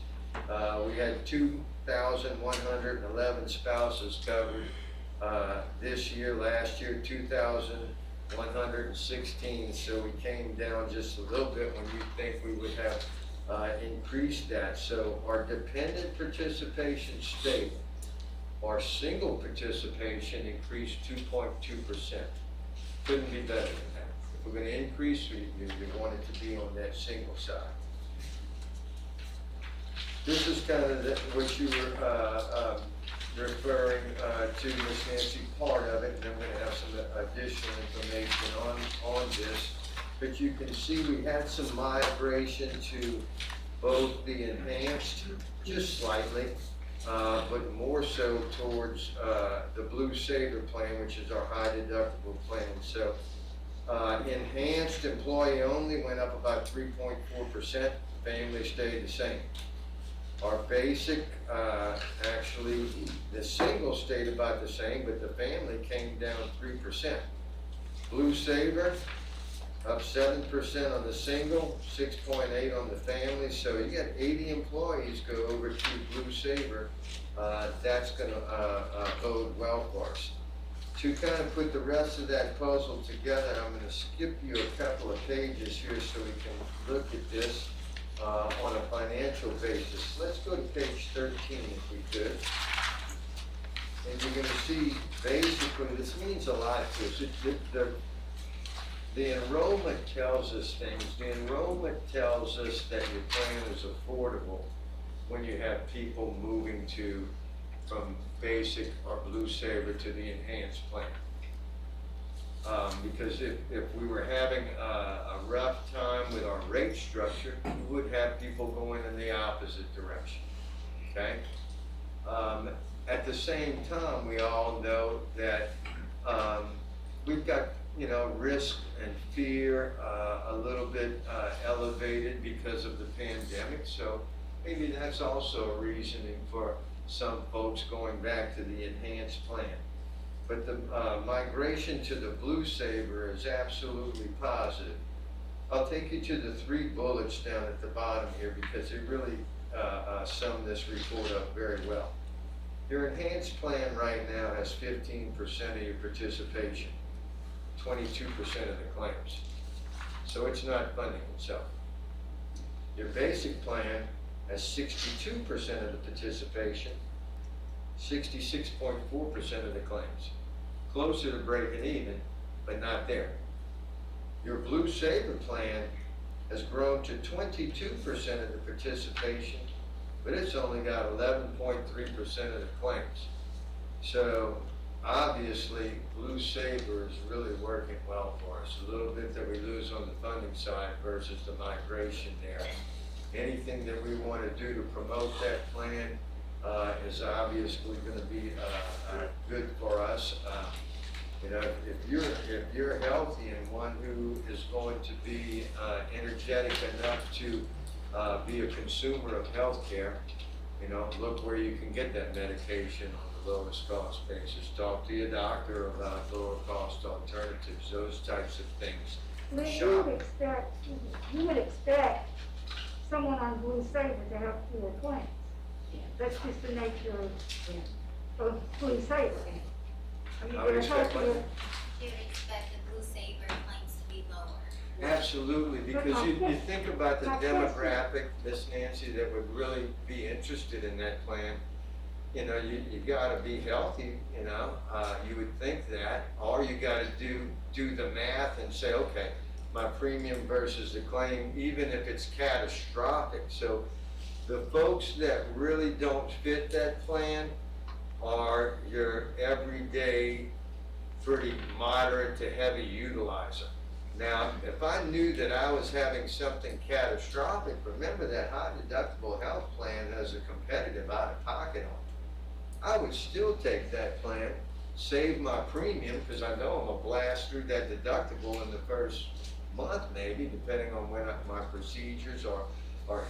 We had 2,111 spouses covered this year. Last year, 2,116, so we came down just a little bit when you think we would have increased that. So our dependent participation stayed. Our single participation increased 2.2%. Couldn't be better than that. If we're going to increase, you want it to be on that single side. This is kind of what you were referring to, Ms. Nancy, part of it, and I'm going to have some additional information on this. But you can see we had some migration to both the enhanced, just slightly, but more so towards the Blue Saver plan, which is our high deductible plan. So enhanced employee only went up about 3.4%, family stayed the same. Our basic, actually, the single stayed about the same, but the family came down 3%. Blue Saver, up 7% on the single, 6.8 on the family. So you got 80 employees go over to Blue Saver. That's going to bode well for us. To kind of put the rest of that puzzle together, I'm going to skip you a couple of pages here so we can look at this on a financial basis. Let's go to page 13 if we could. And you're going to see basically this means a lot to us. The enrollment tells us things. The enrollment tells us that your plan is affordable when you have people moving from basic or Blue Saver to the enhanced plan. Because if we were having a rough time with our rate structure, we would have people going in the opposite direction, okay? At the same time, we all know that we've got, risk and fear a little bit elevated because of the pandemic. So maybe that's also a reasoning for some folks going back to the enhanced plan. But the migration to the Blue Saver is absolutely positive. I'll take you to the 3 bullets down at the bottom here because they really sum this report up very well. Your enhanced plan right now has 15% of your participation, 22% of the claims. So it's not funding itself. Your basic plan has 62% of the participation, 66.4% of the claims. Closer to breaking even, but not there. Your Blue Saver plan has grown to 22% of the participation, but it's only got 11.3% of the claims. So obviously, Blue Sabre is really working well for us. A little bit that we lose on the funding side versus the migration there. Anything that we want to do to promote that plan is obviously going to be good for us. You know, if you're healthy and one who is going to be energetic enough to be a consumer of healthcare, you know, look where you can get that medication on the lowest cost basis. Talk to your doctor about lower cost alternatives, those types of things. Well, Shop. you would expect someone on Blue Sabre to have fewer claims. That's just the nature of Blue Sabre. I mean, I would they're expect healthier. You would expect the Blue Sabre claims to be lower. Absolutely, because you think about the My question- demographic, Miss Nancy, that would really be interested in that plan. You know, you gotta be healthy, you know, you would think that, or you gotta do the math and say, okay, my premium versus the claim, even if it's catastrophic. So the folks that really don't fit that plan are your everyday, pretty moderate to heavy utilizer. Now, if I knew that I was having something catastrophic, remember that high deductible health plan has a competitive out-of-pocket on it. I would still take that plan, save my premium, because I know I'm gonna blast through that deductible in the first month maybe, depending on when my procedures or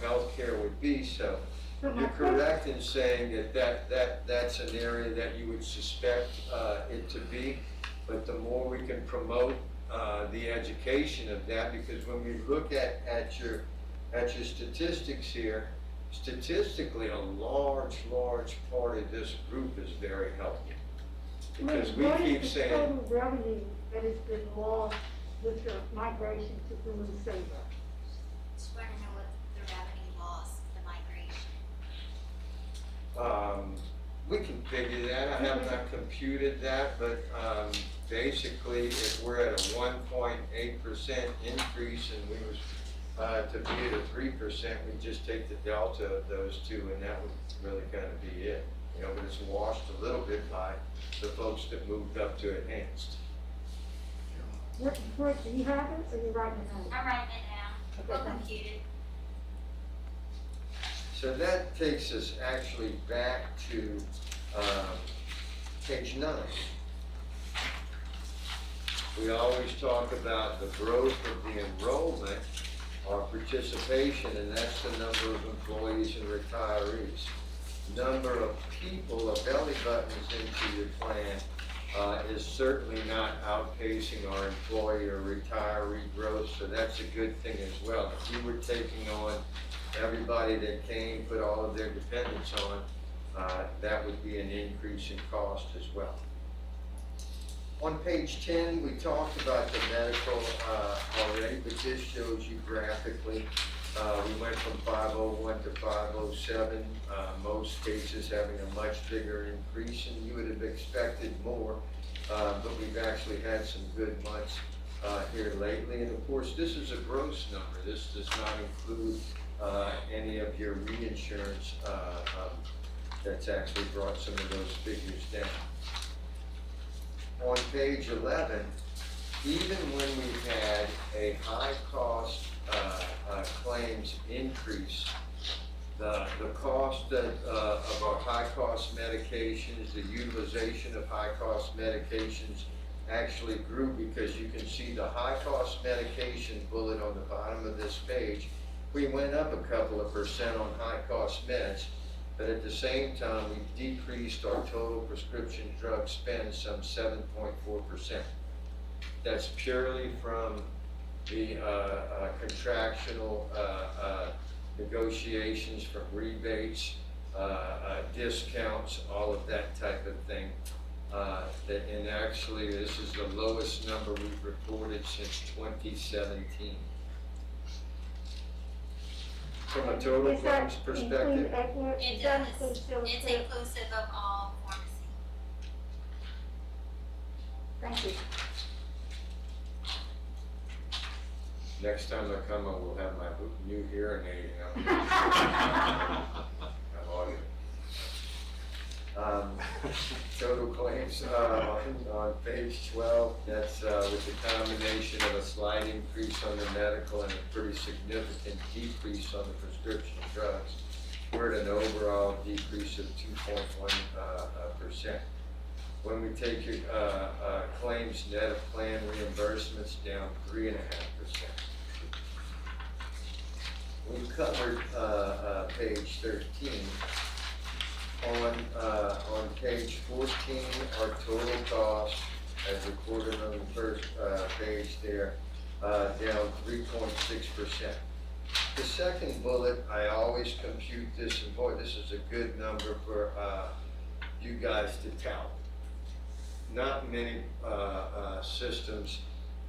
health care would be. So you're correct in saying that's an area that you would suspect it to be, but the more we can promote the education of that, because when we look at your statistics here, statistically a large part of this group is very healthy. Because we keep saying, What is the total revenue that has been lost with the migration to Blue Sabre? Just want to know what the revenue loss, the migration. we can figure that, I have not computed that, but basically if we're at a 1.8% increase and we was to be at a 3%, we just take the delta of those two and that would really kind of be it. You know, but it's washed a little bit by the folks that moved up to enhanced. What, do you have it, or you writing it down? I'm writing it down. We'll compute it. So that takes us actually back to page 9. We always talk about the growth of the enrollment or participation, and that's the number of employees and retirees. Number of people, of belly buttons into your plan is certainly not outpacing our employee or retiree growth, so that's a good thing as well. If you were taking on everybody that came, put all of their dependents on, that would be an increase in cost as well. On page 10, we talked about the medical already, but this shows you graphically. We went from 501 to 507, most cases having a much bigger increase, and you would have expected more, but we've actually had some good months here lately. And of course, this is a gross number. This does not include any of your reinsurance that's actually brought some of those figures down. On page 11, even when we had a high cost claims increase, the cost of our high cost medications, the utilization of high cost medications actually grew, because you can see the high cost medication bullet on the bottom of this page. We went up a couple of percent on high cost meds, but at the same time, we decreased our total prescription drug spend some 7.4%. That's purely from the contractual negotiations, from rebates, discounts, all of that type of thing. And actually, this is the lowest number we've reported since 2017. From a total claims perspective, It does. It's inclusive of all pharmacy. Thank you. next time I come, I will have my new hearing aid. I'm audited. Total claims, on page 12, that's, with the combination of a slight increase on the medical and a pretty significant decrease on the prescription drugs. We're at an overall decrease of 2.1%. When we take your, claims net of plan reimbursements down 3.5%. We covered, page 13. On page 14, our total cost, as recorded on the first page there, down 3.6%. The second bullet, I always compute this, and boy, this is a good number for you guys to tout. Not many systems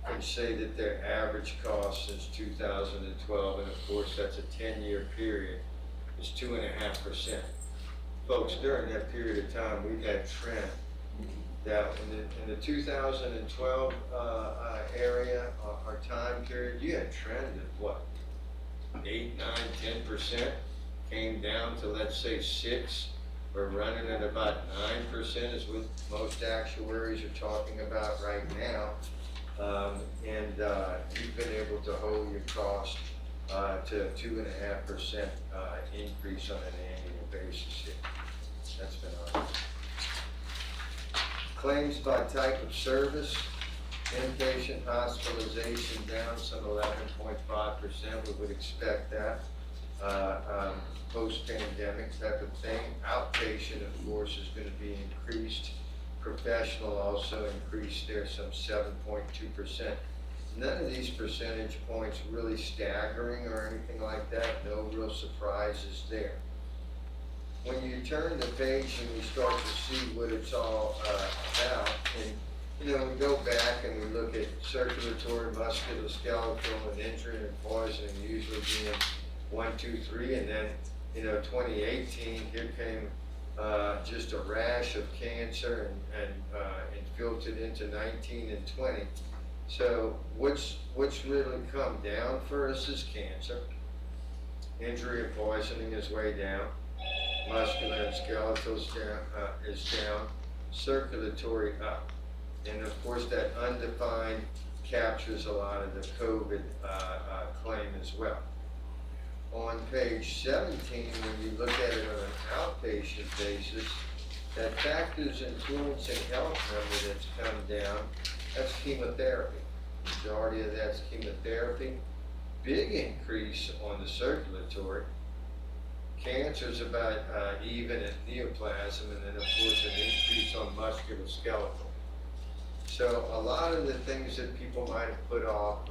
can say that their average cost since 2012, and of course that's a 10-year period, is 2.5%. Folks, during that period of time, we've had trend. Now, in the 2012 area, our time period, you had trend of what? 8, 9, 10%, came down to, let's say, 6. We're running at about 9% is what most actuaries are talking about right now. And you've been able to hold your cost to 2.5% increase on an annual basis here. That's been on. Claims by type of service, inpatient hospitalization down some 11.5%. We would expect that. Post-pandemic type of thing. Outpatient, of course, is going to be increased. Professional also increased there some 7.2%. None of these percentage points really staggering or anything like that. No real surprises there. When you turn the page and we start to see what it's all about, and we go back and we look at circulatory, musculoskeletal, and injury and poisoning usually being 1, 2, 3, and then 2018 here came just a rash of cancer and filtered into 19 and 20. So what's really come down for us is cancer. Injury and poisoning is way down. Muscular and skeletal is down. Circulatory up. And of course that undefined captures a lot of the COVID claim as well. On page 17, when you look at it on an outpatient basis, that factors influencing health number that's come down, that's chemotherapy. Majority of that's chemotherapy. Big increase on the circulatory. Cancer's about even at neoplasm, and then of course an increase on musculoskeletal. So a lot of the things that people might have put off,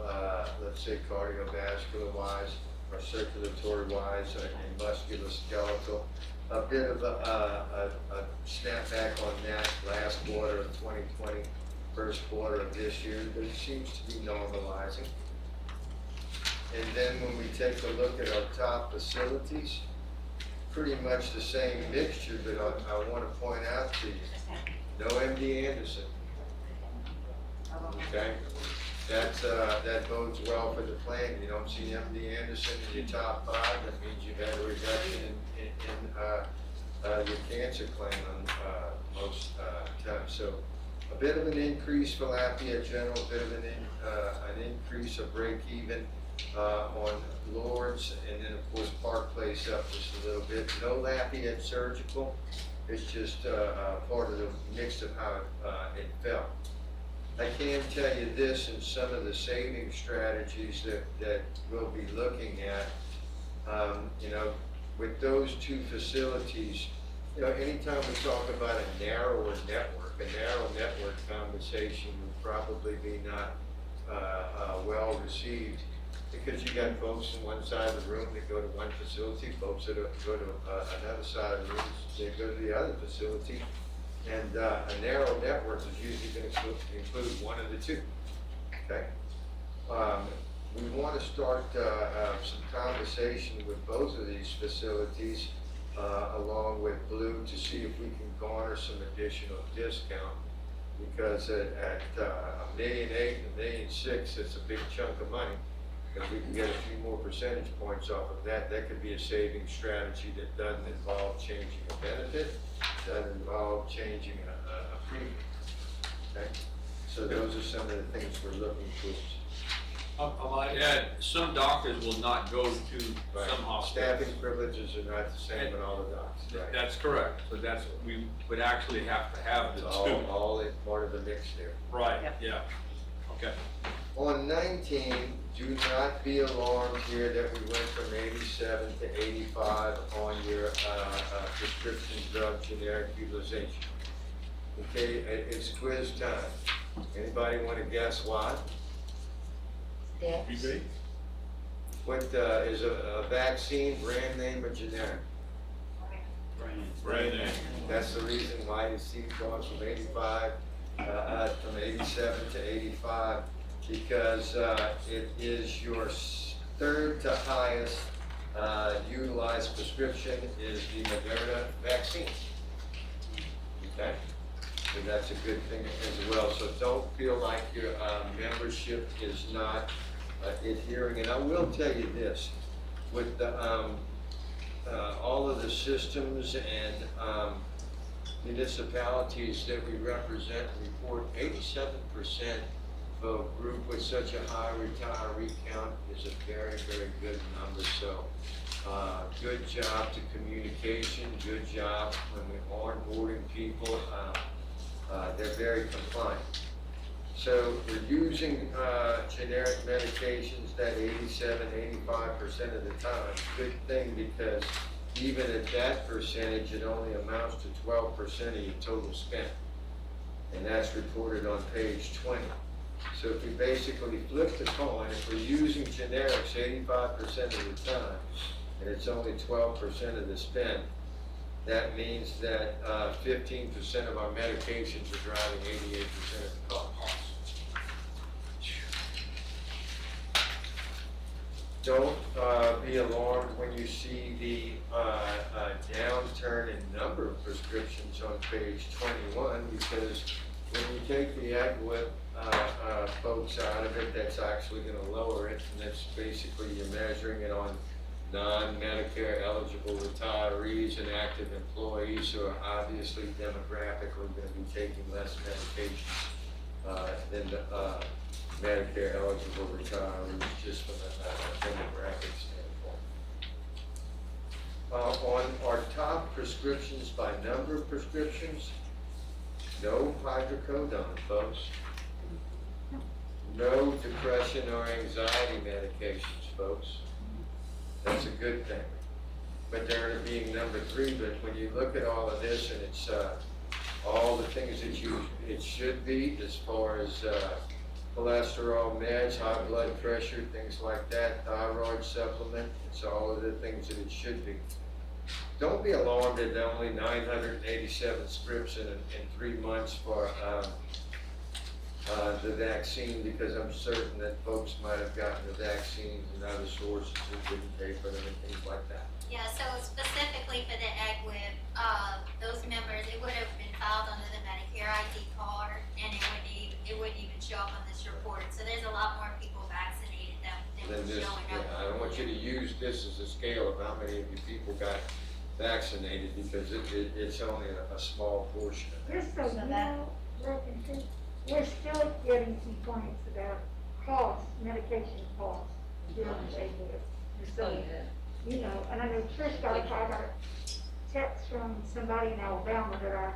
let's say cardiovascular wise, or circulatory wise, and musculoskeletal, a bit of a snapback on that last quarter of 2020, first quarter of this year, but it seems to be normalizing. And then when we take a look at our top facilities, pretty much the same mixture, but I want to point out to you, no MD Anderson. Okay? That bodes well for the plan. You don't see MD Anderson in your top 5, that means you've had a reduction in your cancer claim on most times. So a bit of an increase for Lafayette General, a bit of an increase, a break even on Lords, and then of course Park Place up just a little bit. No Lafayette Surgical, it's just part of the mix of how it fell. I can tell you this, in some of the saving strategies that we'll be looking at, with those 2 facilities, anytime we talk about a narrow network conversation would probably be not well received, because you got folks on one side of the room that go to one facility, folks that go to another side of the room, they go to the other facility. And a narrow network is usually going to include one of the 2, okay? We want to start some conversation with both of these facilities along with Blue to see if we can garner some additional discount, because at $1.8 million, $1.6 million, it's a big chunk of money. If we can get a few more percentage points off of that, that could be a saving strategy that doesn't involve changing a benefit, doesn't involve changing a premium. Okay? So those are some of the things we're looking towards. I might add, some doctors will not go to some hospitals. Staffing privileges are not the same in all the docs, right? That's correct, so that's, we would actually have to have the It's two. all in part of the mix there. Right, yeah, okay. On 19, do not be alarmed here that we went from 87 to 85 on your prescription drug generic utilization. Okay, it's quiz time. Anybody want to guess why? That's, What is a vaccine, brand name or generic? Brand name. That's the reason why you see it going from 85, from 87 to 85, because it is your third to highest utilized prescription is the Moderna vaccine. Okay? So that's a good thing as well. So don't feel like your membership is not adhering. And I will tell you this, with the all of the systems and municipalities that we represent report, 87% of a group with such a high retiree count is a very, very good number. So good job to communication, good job when we're onboarding people. They're very compliant. So we're using generic medications that 87, 85% of the time. Good thing, because even at that percentage, it only amounts to 12% of your total spend. And that's reported on page 20. So if we basically flip the coin, if we're using generics 85% of the time, and it's only 12% of the spend, that means that 15% of our medications are driving 88% of the cost. Don't be alarmed when you see the downturn in number of prescriptions on page 21, because when you take the AgWip folks out of it, that's actually going to lower it, and that's basically you're measuring it on non-Medicare eligible retirees and active employees who are obviously demographically going to be taking less medication than the Medicare eligible retirees, just from a demographic standpoint. On our top prescriptions by number of prescriptions, no hydrocodone, folks. No depression or anxiety medications, folks. That's a good thing. But they're being number 3, but when you look at all of this, and it's all the things that it should be, as far as cholesterol meds, high blood pressure, things like that, thyroid supplement, it's all of the things that it should be. Don't be alarmed at only 987 scripts in 3 months for the vaccine, because I'm certain that folks might have gotten the vaccines and other sources and didn't pay for them and things like that. Yeah, so specifically for the AgWip, those members, it would have been filed under the Medicare ID card, and it wouldn't even show up on this report. So there's a lot more people vaccinated than was showing up. I don't want you to use this as a scale of how many of you people got vaccinated, because it's only a small portion of it. Just so you know, we're still getting complaints about costs, medication costs, during the AgWip. So, you know, and I know Trish got a text from somebody in Alabama that I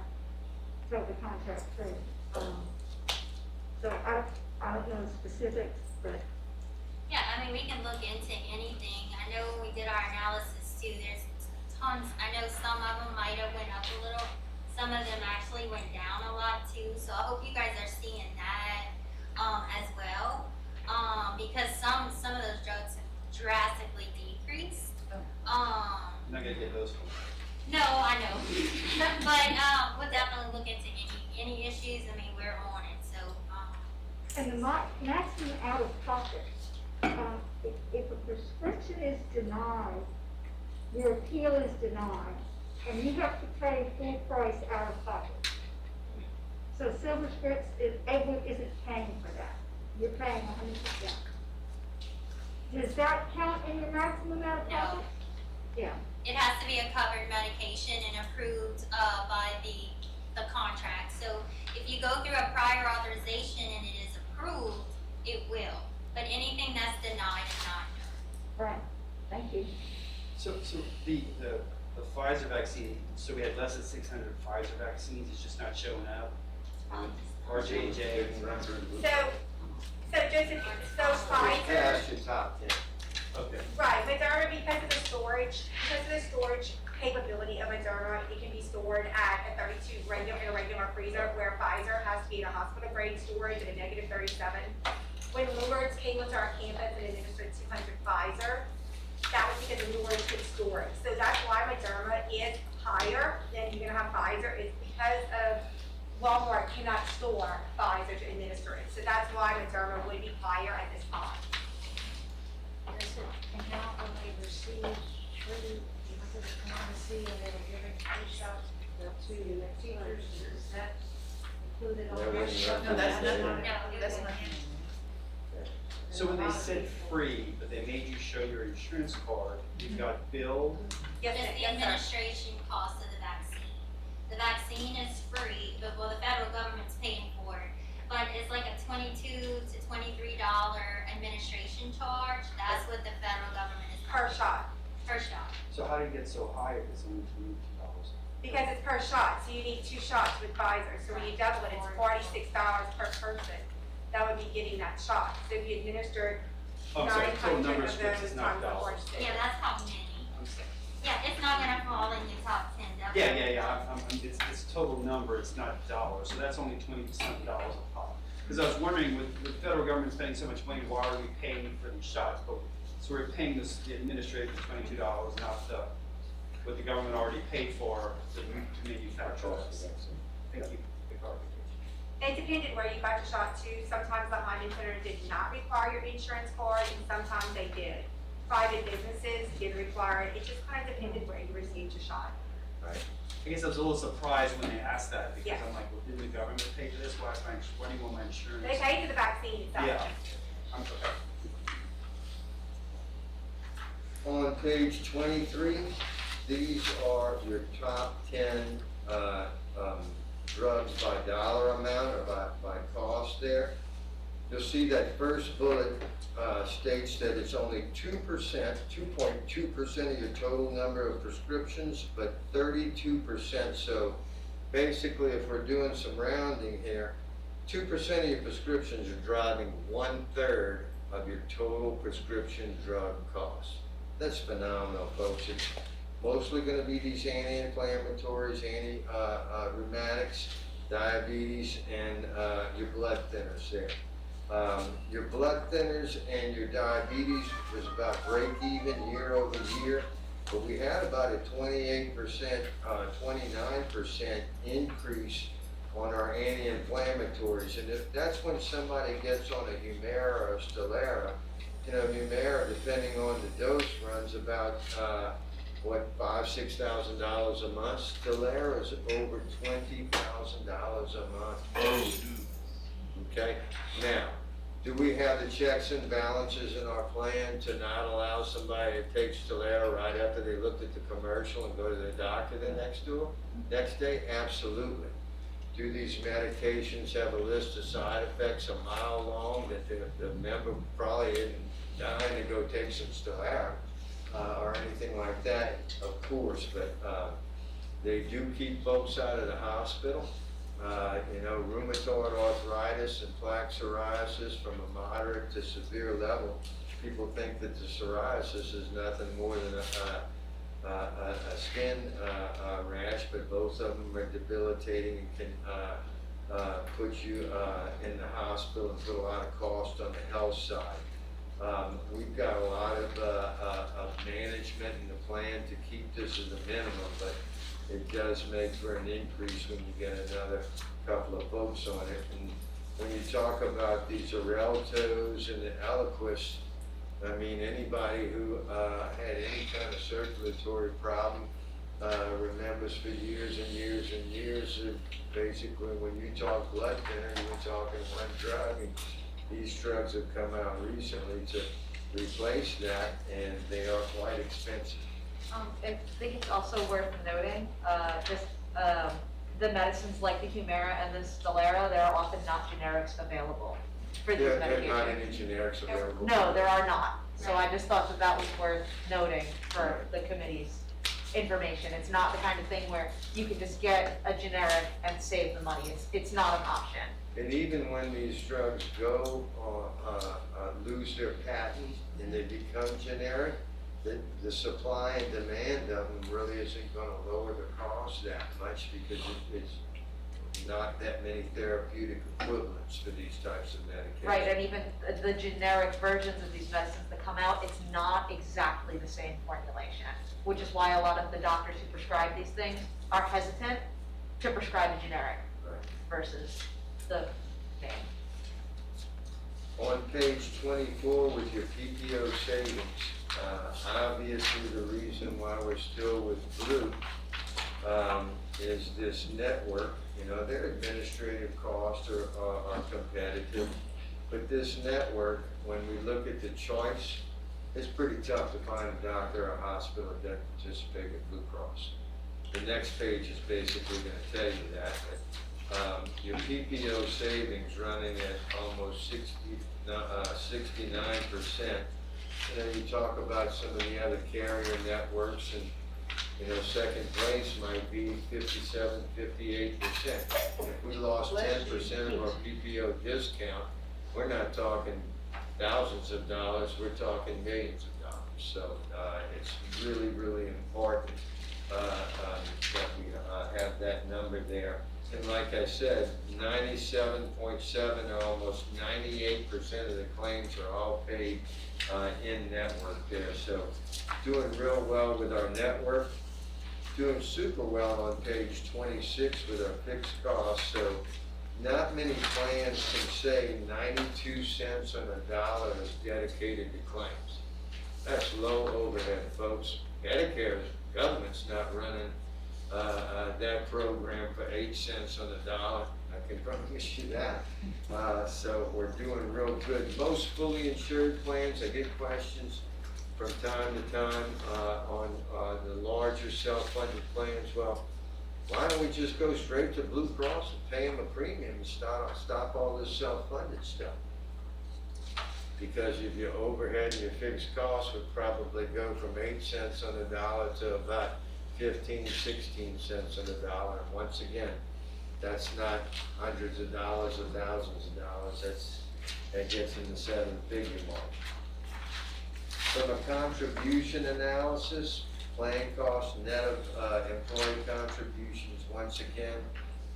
told the contact to. So I don't know the specifics, but. Yeah, I mean, we can look into anything. I know when we did our analysis too, there's tons. I know some of them might have went up a little. Some of them actually went down a lot too. So I hope you guys are seeing that as well, because some of those drugs have drastically decreased. I'm not gonna get those. No, I know, but we'll definitely look into any issues. I mean, we're on it. So. And the maximum out of pocket, if a prescription is denied, your appeal is denied, and you have to pay full price out of pocket. So Silver Scripts, AgWip isn't paying for that. You're paying 100%. Does that count in your maximum out of No. pocket? Yeah. It has to be a covered medication and approved, by the contract. So if you go through a prior authorization and it is approved, it will. But anything that's denied is not. Right, thank you. So the Pfizer vaccine, so we had less than 600 Pfizer vaccines, it's just not showing up. Or J&J. So Joseph, so Pfizer, That's your top 10. Okay. right, Moderna, because of the storage capability of Moderna, it can be stored at a 32 in a regular freezer, where Pfizer has to be in a hospital grade storage at a negative 37. When Lillard's came onto our campus and administered 200 Pfizer, that was because Lillard's could store it. So that's why Moderna is higher than you're gonna have Pfizer, is because of Walmart cannot store Pfizer to administer it. So that's why Moderna would be higher at this time. Does it count when they receive three, because it's commodity and they were giving three shots to the teachers, is that included on Yeah, their when shot? you're up That's to not, No, that's not. So when they said free, but they made you show your insurance card, you got billed? Yes, Just the yes, sir. administration cost of the vaccine. The vaccine is free, but the federal government's paying for it. But it's like a $22 to $23 administration charge. That's what the federal government is. Per shot, Per shot. So how do you get so high if it's only $22? because it's per shot, so you need 2 shots with Pfizer. So when you double it, it's $46 per person. That would be getting that shot. So if you administered Oh, I'm sorry, total 900 numbers, of which those is not times the dollars. 46. Yeah, that's how many. I'm sorry. Yeah, it's not gonna fall in your top 10, Yeah, definitely. it's total number, it's not dollars, so that's only 20% of dollars a pop. Because I was wondering, with the federal government spending so much money, why are we paying for these shots? But, so we're paying the administrator $22, not what the government already paid for to manufacture this. Thank you for the clarification. It depended where you got your shot to. Sometimes the Hyman Center did not require your insurance card, and sometimes they did. Private businesses did require it. It just kind of depended where you received your shot. Right. I guess I was a little surprised when they asked that, because Yeah. I'm like, well, didn't the government pay for this? Why do you want my insurance? They paid for the vaccine itself. Yeah. I'm okay. On page 23, these are your top 10 drugs by dollar amount or by cost there. You'll see that first bullet states that it's only 2.2% of your total number of prescriptions, but 32%. So basically, if we're doing some rounding here, 2% of your prescriptions are driving 1/3 of your total prescription drug costs. That's phenomenal, folks. It's mostly going to be these anti-inflammatories, anti-rheumatics, diabetes, and your blood thinners there. Your blood thinners and your diabetes was about break even year over year, but we had about a 28%, 29% increase on our anti-inflammatories. And if that's when somebody gets on a Humira or a Stelara, Humira, depending on the dose, runs about, $5,000-6,000 a month. Stelara is over $20,000 a month. Okay, now, do we have the checks and balances in our plan to not allow somebody to take Stelara right after they looked at the commercial and go to their doctor the next day? Absolutely. Do these medications have a list of side effects a mile long that the member probably isn't dying to go take some Stelara or anything like that? Of course, but they do keep folks out of the hospital. Rheumatoid arthritis and plaque psoriasis from a moderate to severe level. People think that the psoriasis is nothing more than a skin rash, but both of them are debilitating and can put you in the hospital and put a lot of cost on the health side. We've got a lot of management in the plan to keep this as a minimum, but it does make for an increase when you get another couple of folks on it. And when you talk about these Xareltos and the Eliquis, I mean, anybody who had any kind of circulatory problem remembers for years and years and years of basically when you talk blood thinner, you were talking one drug, and these drugs have come out recently to replace that, and they are quite expensive. I think it's also worth noting, the medicines like the Humira and the Stelara, there are often not generics available for these There are not medications. any generics available. No, there are not. So I just thought that that was worth noting for the committee's information. It's not the kind of thing where you can just get a generic and save the money. It's not an option. And even when these drugs go, lose their patent and they become generic, the supply and demand of them really isn't gonna lower the cost that much because it's not that many therapeutic equivalents for these types of medications. Right, and even the generic versions of these medicines that come out, it's not exactly the same formulation, which is why a lot of the doctors who prescribe these things are hesitant to prescribe a generic Right. versus the name. On page 24 with your PPO savings, obviously the reason why we're still with Blue is this network. You know, their administrative costs are competitive, but this network, when we look at the choice, it's pretty tough to find a doctor or hospital that doesn't participate with Blue Cross. The next page is basically going to tell you that. Your PPO savings running at almost 69%. And then you talk about some of the other carrier networks, and you know, second place might be 57, 58%. If we lost 10% of our PPO discount, we're not talking thousands of dollars, we're talking millions of dollars. So it's really, really important that we have that number there. And like I said, 97.7 or almost 98% of the claims are all paid in network there. So doing real well with our network, doing super well on page 26 with our fixed costs. So not many plans can say 92 cents on a dollar is dedicated to claims. That's low overhead, folks. Medicare, government's not running that program for 8 cents on the dollar. I can promise you that. So we're doing real good. Most fully insured plans, I get questions from time to time on the larger self-funded plans. Well, why don't we just go straight to Blue Cross and pay them a premium and stop all this self-funded stuff? Because if your overhead and your fixed costs would probably go from 8 cents on the dollar to about 15, 16 cents on the dollar. And once again, that's not hundreds of dollars or thousands of dollars. That gets in the 7-figure mark. From a contribution analysis, plan cost net of employee contributions, once again,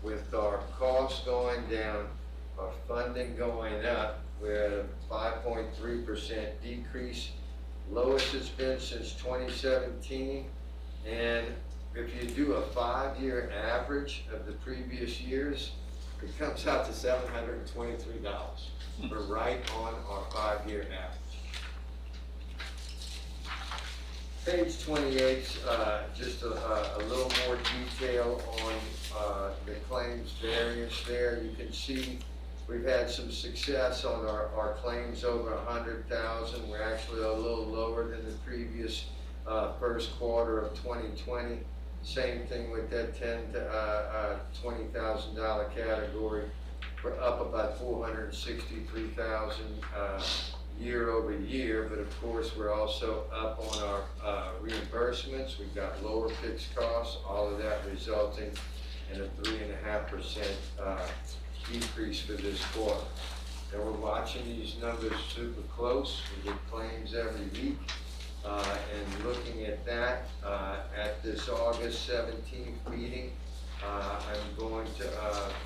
with our costs going down, our funding going up, we're at a 5.3% decrease, lowest it's been since 2017. And if you do a 5-year average of the previous years, it comes out to $723. We're right on our 5-year average. Page 28, just a little more detail on the claims variance there. You can see we've had some success on our claims over 100,000. We're actually a little lower than the previous first quarter of 2020. Same thing with that $10,000 to $20,000 category. We're up about 463,000 year over year, but of course we're also up on our reimbursements. We've got lower fixed costs, all of that resulting in a 3.5% decrease for this quarter. And we're watching these numbers super close. We get claims every week. And looking at that, at this August 17th meeting, I'm going to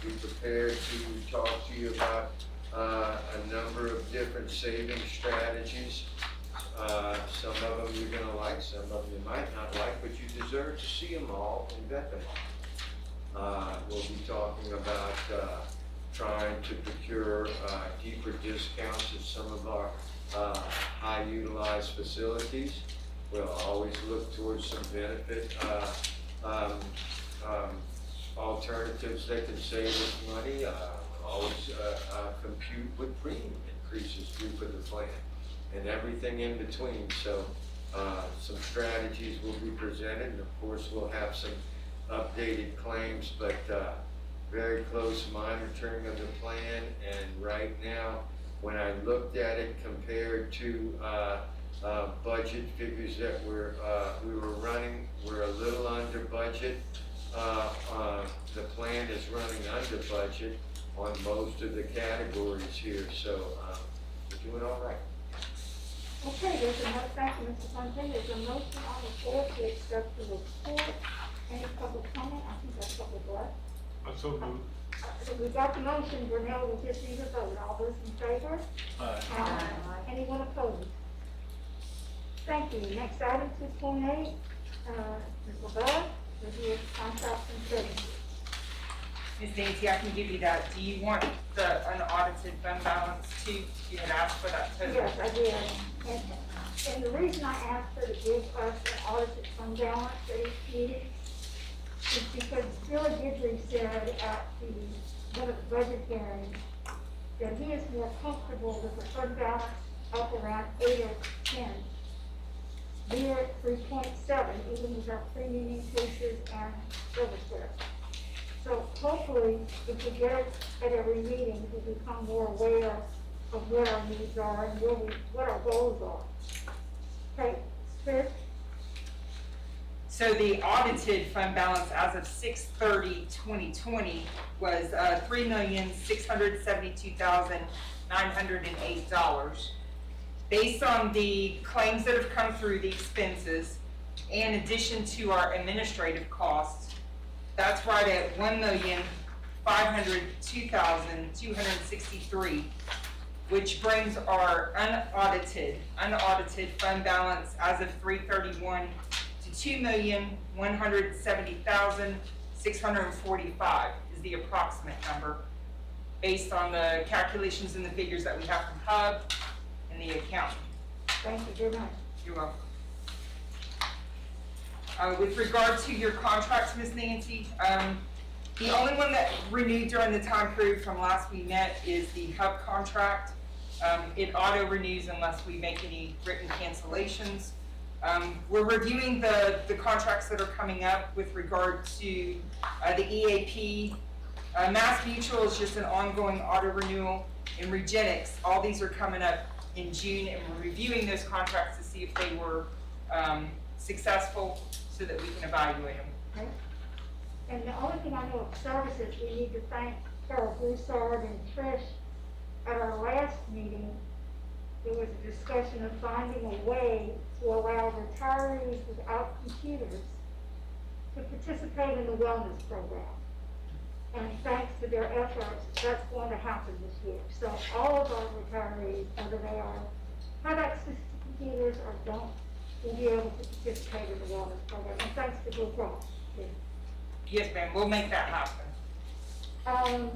be prepared to talk to you about a number of different saving strategies. Some of them you're going to like, some of them you might not like, but you deserve to see them all and vet them all. We'll be talking about trying to procure deeper discounts at some of our high utilized facilities. We'll always look towards some benefit alternatives that can save us money. We'll always compute what premium increases do for the plan. and everything in between. So some strategies will be presented, and of course we'll have some updated claims, but very close monitoring of the plan. And right now, when I looked at it compared to budget figures that we were running, we're a little under budget. The plan is running under budget on most of the categories here, so we're doing all right. Okay, there's a motion, thank you, Mr. Fontaine, there's a motion on the floor to accept the report. Any public comment? I think that's public, right? I'm so moved. We got the motion, Brunel, we just need a vote. All those in favor? Aye. Anyone opposed? Thank you. Next item, 2.8, Ms. LaBelle, review of contracts and services. Ms. Nancy, I can give you that. Do you want the unaudited fund balance too? You had asked for that too. Yes, I did. And the reason I asked her to give us an audited fund balance at each meeting is because Billy Gidley said at one of the budget hearings that he is more comfortable with the fund balance up around 8 or 10. We're at 3.7, even with our premium increases and service revenue. So hopefully, if we get it at every meeting, we become more aware of what our needs are and what our goals are. Okay, Chris? So the audited fund balance as of 6/30/2020 was $3,672,908. Based on the claims that have come through, the expenses, in addition to our administrative costs, that's right at $1,502,263, which brings our unaudited fund balance as of 3/31 to $2,170,645 is the approximate number, based on the calculations and the figures that we have from HUB and the accountant. Thank you very much. You're welcome. With regard to your contracts, Ms. Nancy, the only one that renewed during the time period from last we met is the HUB contract. It auto renews unless we make any written cancellations. We're reviewing the contracts that are coming up with regard to the EAP. Mass Mutual is just an ongoing auto renewal. And Regenix, all these are coming up in June, and we're reviewing those contracts to see if they were successful so that we can evaluate them. Okay. And the only thing I know of services, we need to thank Carol Broussard and Trish. At our last meeting, there was a discussion of finding a way to allow retirees without computers to participate in the wellness program. And thanks to their efforts, that's going to happen this year. So all of our retirees, whether they have access to computers or don't, will be able to participate in the wellness program. And thanks to Blue Cross. Yes, ma'am, we'll make that happen. I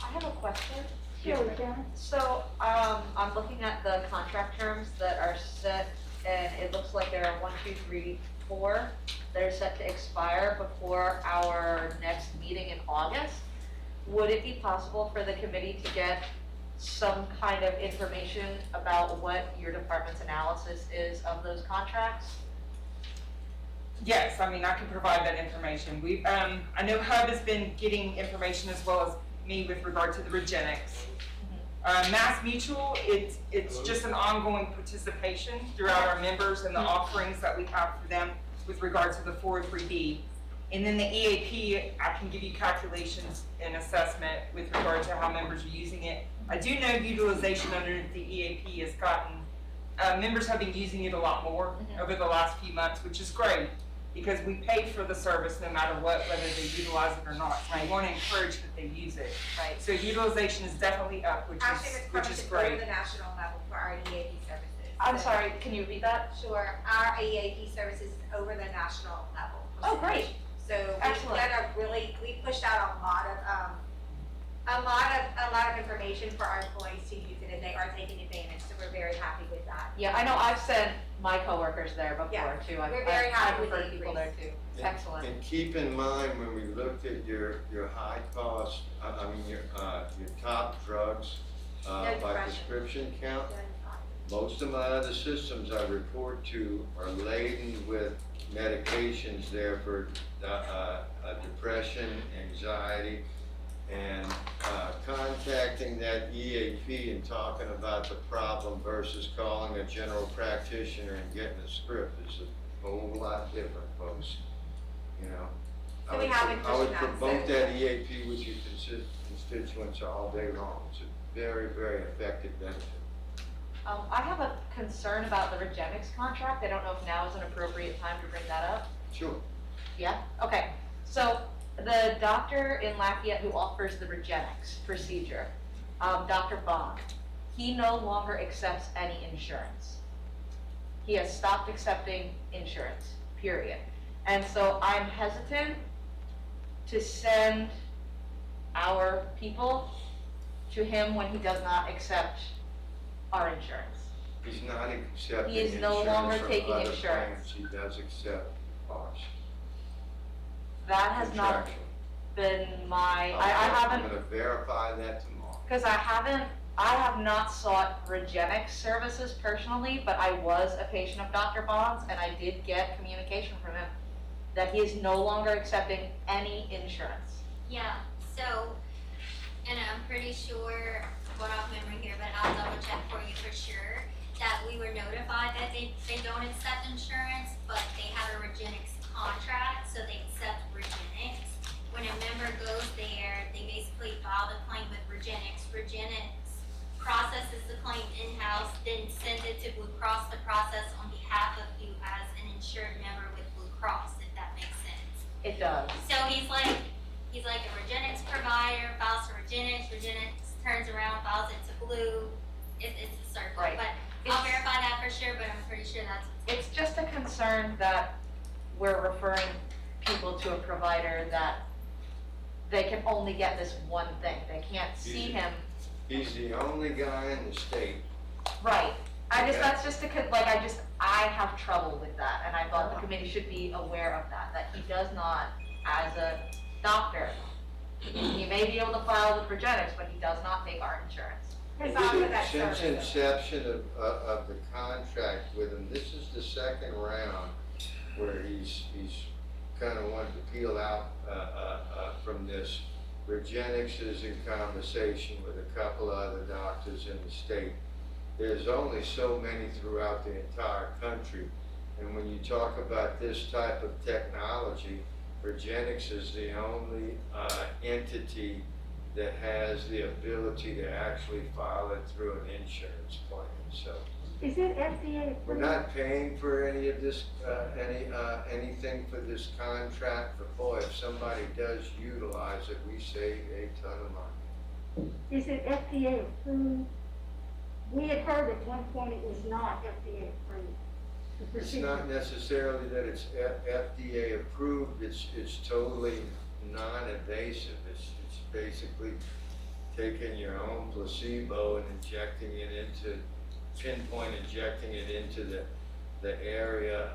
have a question. Sure, Jen. So, I'm looking at the contract terms that are set, and it looks like there are 1, 2, 3, 4 that are set to expire before our next meeting in August. Would it be possible for the committee to get some kind of information about what your department's analysis is of those contracts? Yes, I mean, I can provide that information. We've, I know HUB has been getting information as well as me with regard to the Regenix. Mass Mutual, it's just an ongoing participation throughout our members and the offerings that we have for them with regard to the 403B. And then the EAP, I can give you calculations and assessment with regard to how members are using it. I do know utilization under the EAP has gotten, members have been using it a lot more over the last few months, which is great, because we pay for the service no matter what, whether they utilize it or not. So we want to encourage that they use it. Right. So utilization is definitely up, which is great. Over the national level for our EAP services. I'm sorry, can you repeat that? Sure, our EAP services is over the national level. Oh, great. So Excellent. we pushed out a lot of information for our employees to use it, and they are taking advantage, so we're very happy with that. Yeah, I know I've sent my coworkers there before Yeah, too. we're very happy with referred the people there too. Excellent. And keep in mind, when we looked at your high cost, your top drugs, by depression. prescription count, Most of my other systems I report to are laden with medications there for depression, anxiety, and contacting that EAP and talking about the problem versus calling a general practitioner and getting a script is a whole lot different, folks. You know, So we have I would additional promote access. that EAP with your constituents all day long. It's a very, very effective benefit. I have a concern about the Regenix contract. I don't know if now is an appropriate time to bring that up. Sure. Yeah, okay. So the doctor in Lafayette who offers the Regenix procedure, Dr. Bond, he no longer accepts any insurance. He has stopped accepting insurance, period. And so I'm hesitant to send our people to him when he does not accept our insurance. He's not accepting He is no longer insurance from taking other insurance. plans. He does accept ours. That has not Contractual. been my, I I'm haven't, gonna verify that tomorrow. because I have not sought Regenix services personally, but I was a patient of Dr. Bond's, and I did get communication from him that he is no longer accepting any insurance. Yeah, so, and I'm pretty sure, going off memory here, but I'll double check for you for sure, that we were notified that they don't accept insurance, but they have a Regenix contract, so they accept Regenix. When a member goes there, they basically file the claim with Regenix. Regenix processes the claim in-house, then sends it to Blue Cross to process on behalf of you as an insured member with Blue Cross, if that makes sense. It does. So he's like a Regenix provider, files to Regenix turns around, files it to Blue. It's a circle, Right. but I'll It's- verify that for sure, but I'm pretty sure that's what's. It's just a concern that we're referring people to a provider that they can only get this one thing. They can't see him. He's the only guy in the state. Right. Okay. That's just I have trouble with that, and I thought the committee should be aware of that he does not, as a doctor, he may be able to file with Regenix, but he does not take our insurance. His office that Since service. inception of the contract with him, this is the second round where he's kind of wanted to peel out from this. Regenix is in conversation with a couple of other doctors in the state. There's only so many throughout the entire country, and when you talk about this type of technology, Regenix is the only entity that has the ability to actually file it through an insurance plan. So Is it FDA we're approved? not paying for any of this, anything for this contract, but boy, if somebody does utilize it, we save a ton of money. Is it FDA approved? We had heard at one point it was not FDA approved. The It's procedure. not necessarily that it's FDA approved, it's totally non-invasive. It's basically taking your own placebo and injecting it into, injecting it into the area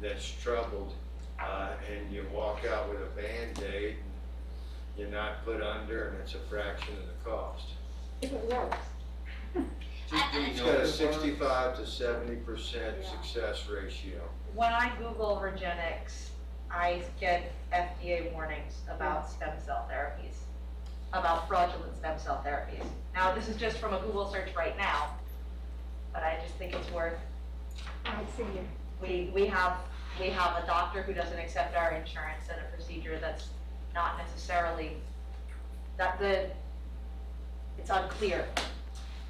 that's troubled, and you walk out with a Band-Aid, and you're not put under, and it's a fraction of the cost. If it works. It's got a 65 to 70% success ratio. When I Google Regenix, I get FDA warnings about stem cell therapies, about fraudulent stem cell therapies. Now, this is just from a Google search right now, but I just think it's worth, I see it. we have a doctor who doesn't accept our insurance and a procedure that's not necessarily, it's unclear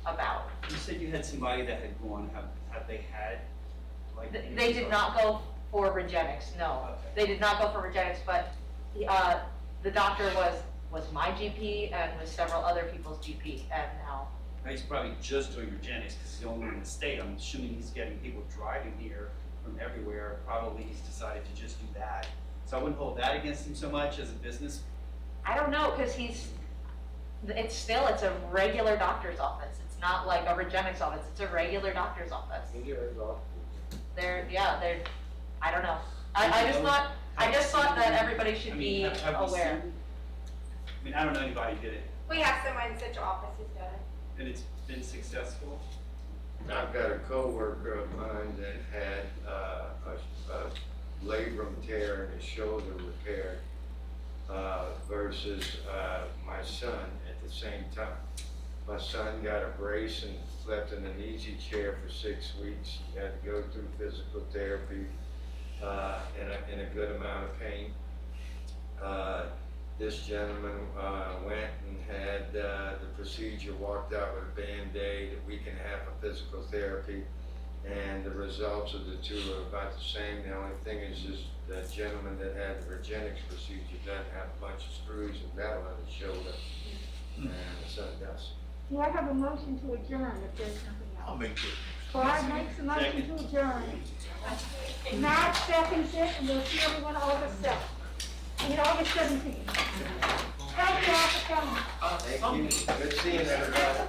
about. You said you had somebody that had gone, have they had, like? They did not go for Regenix, no. Okay. They did not go for Regenix, but the doctor was my GP and was several other people's GP, and now. He's probably just doing Regenix because he's the only one in the state. I'm assuming he's getting people driving here from everywhere. Probably he's decided to just do that. So I wouldn't hold that against him so much as a business. I don't know, because it's a regular doctor's office. It's not like a Regenix office, it's a regular doctor's office. They're, I don't know. I just thought that everybody should be have we aware. seen- I mean, I don't know anybody who did it, We have someone in central office who's done it. and it's been successful. I've got a coworker of mine that had a labrum tear in his shoulder repaired versus my son at the same time. My son got a brace and slept in an easy chair for 6 weeks. He had to go through physical therapy in a good amount of pain. This gentleman went and had the procedure, walked out with a Band-Aid, a week and a half of physical therapy, and the results of the two are about the same. The only thing is just the gentleman that had the Virginics procedure doesn't have a bunch of screws and metal in his shoulder, and the son does. Do I have a motion to adjourn if there's nothing else? I'll make it. Clyde makes a motion to adjourn. Matt seconds it, and we'll see everyone August 7th. August 17th. Thank you all for coming. Thank you. Good seeing everybody.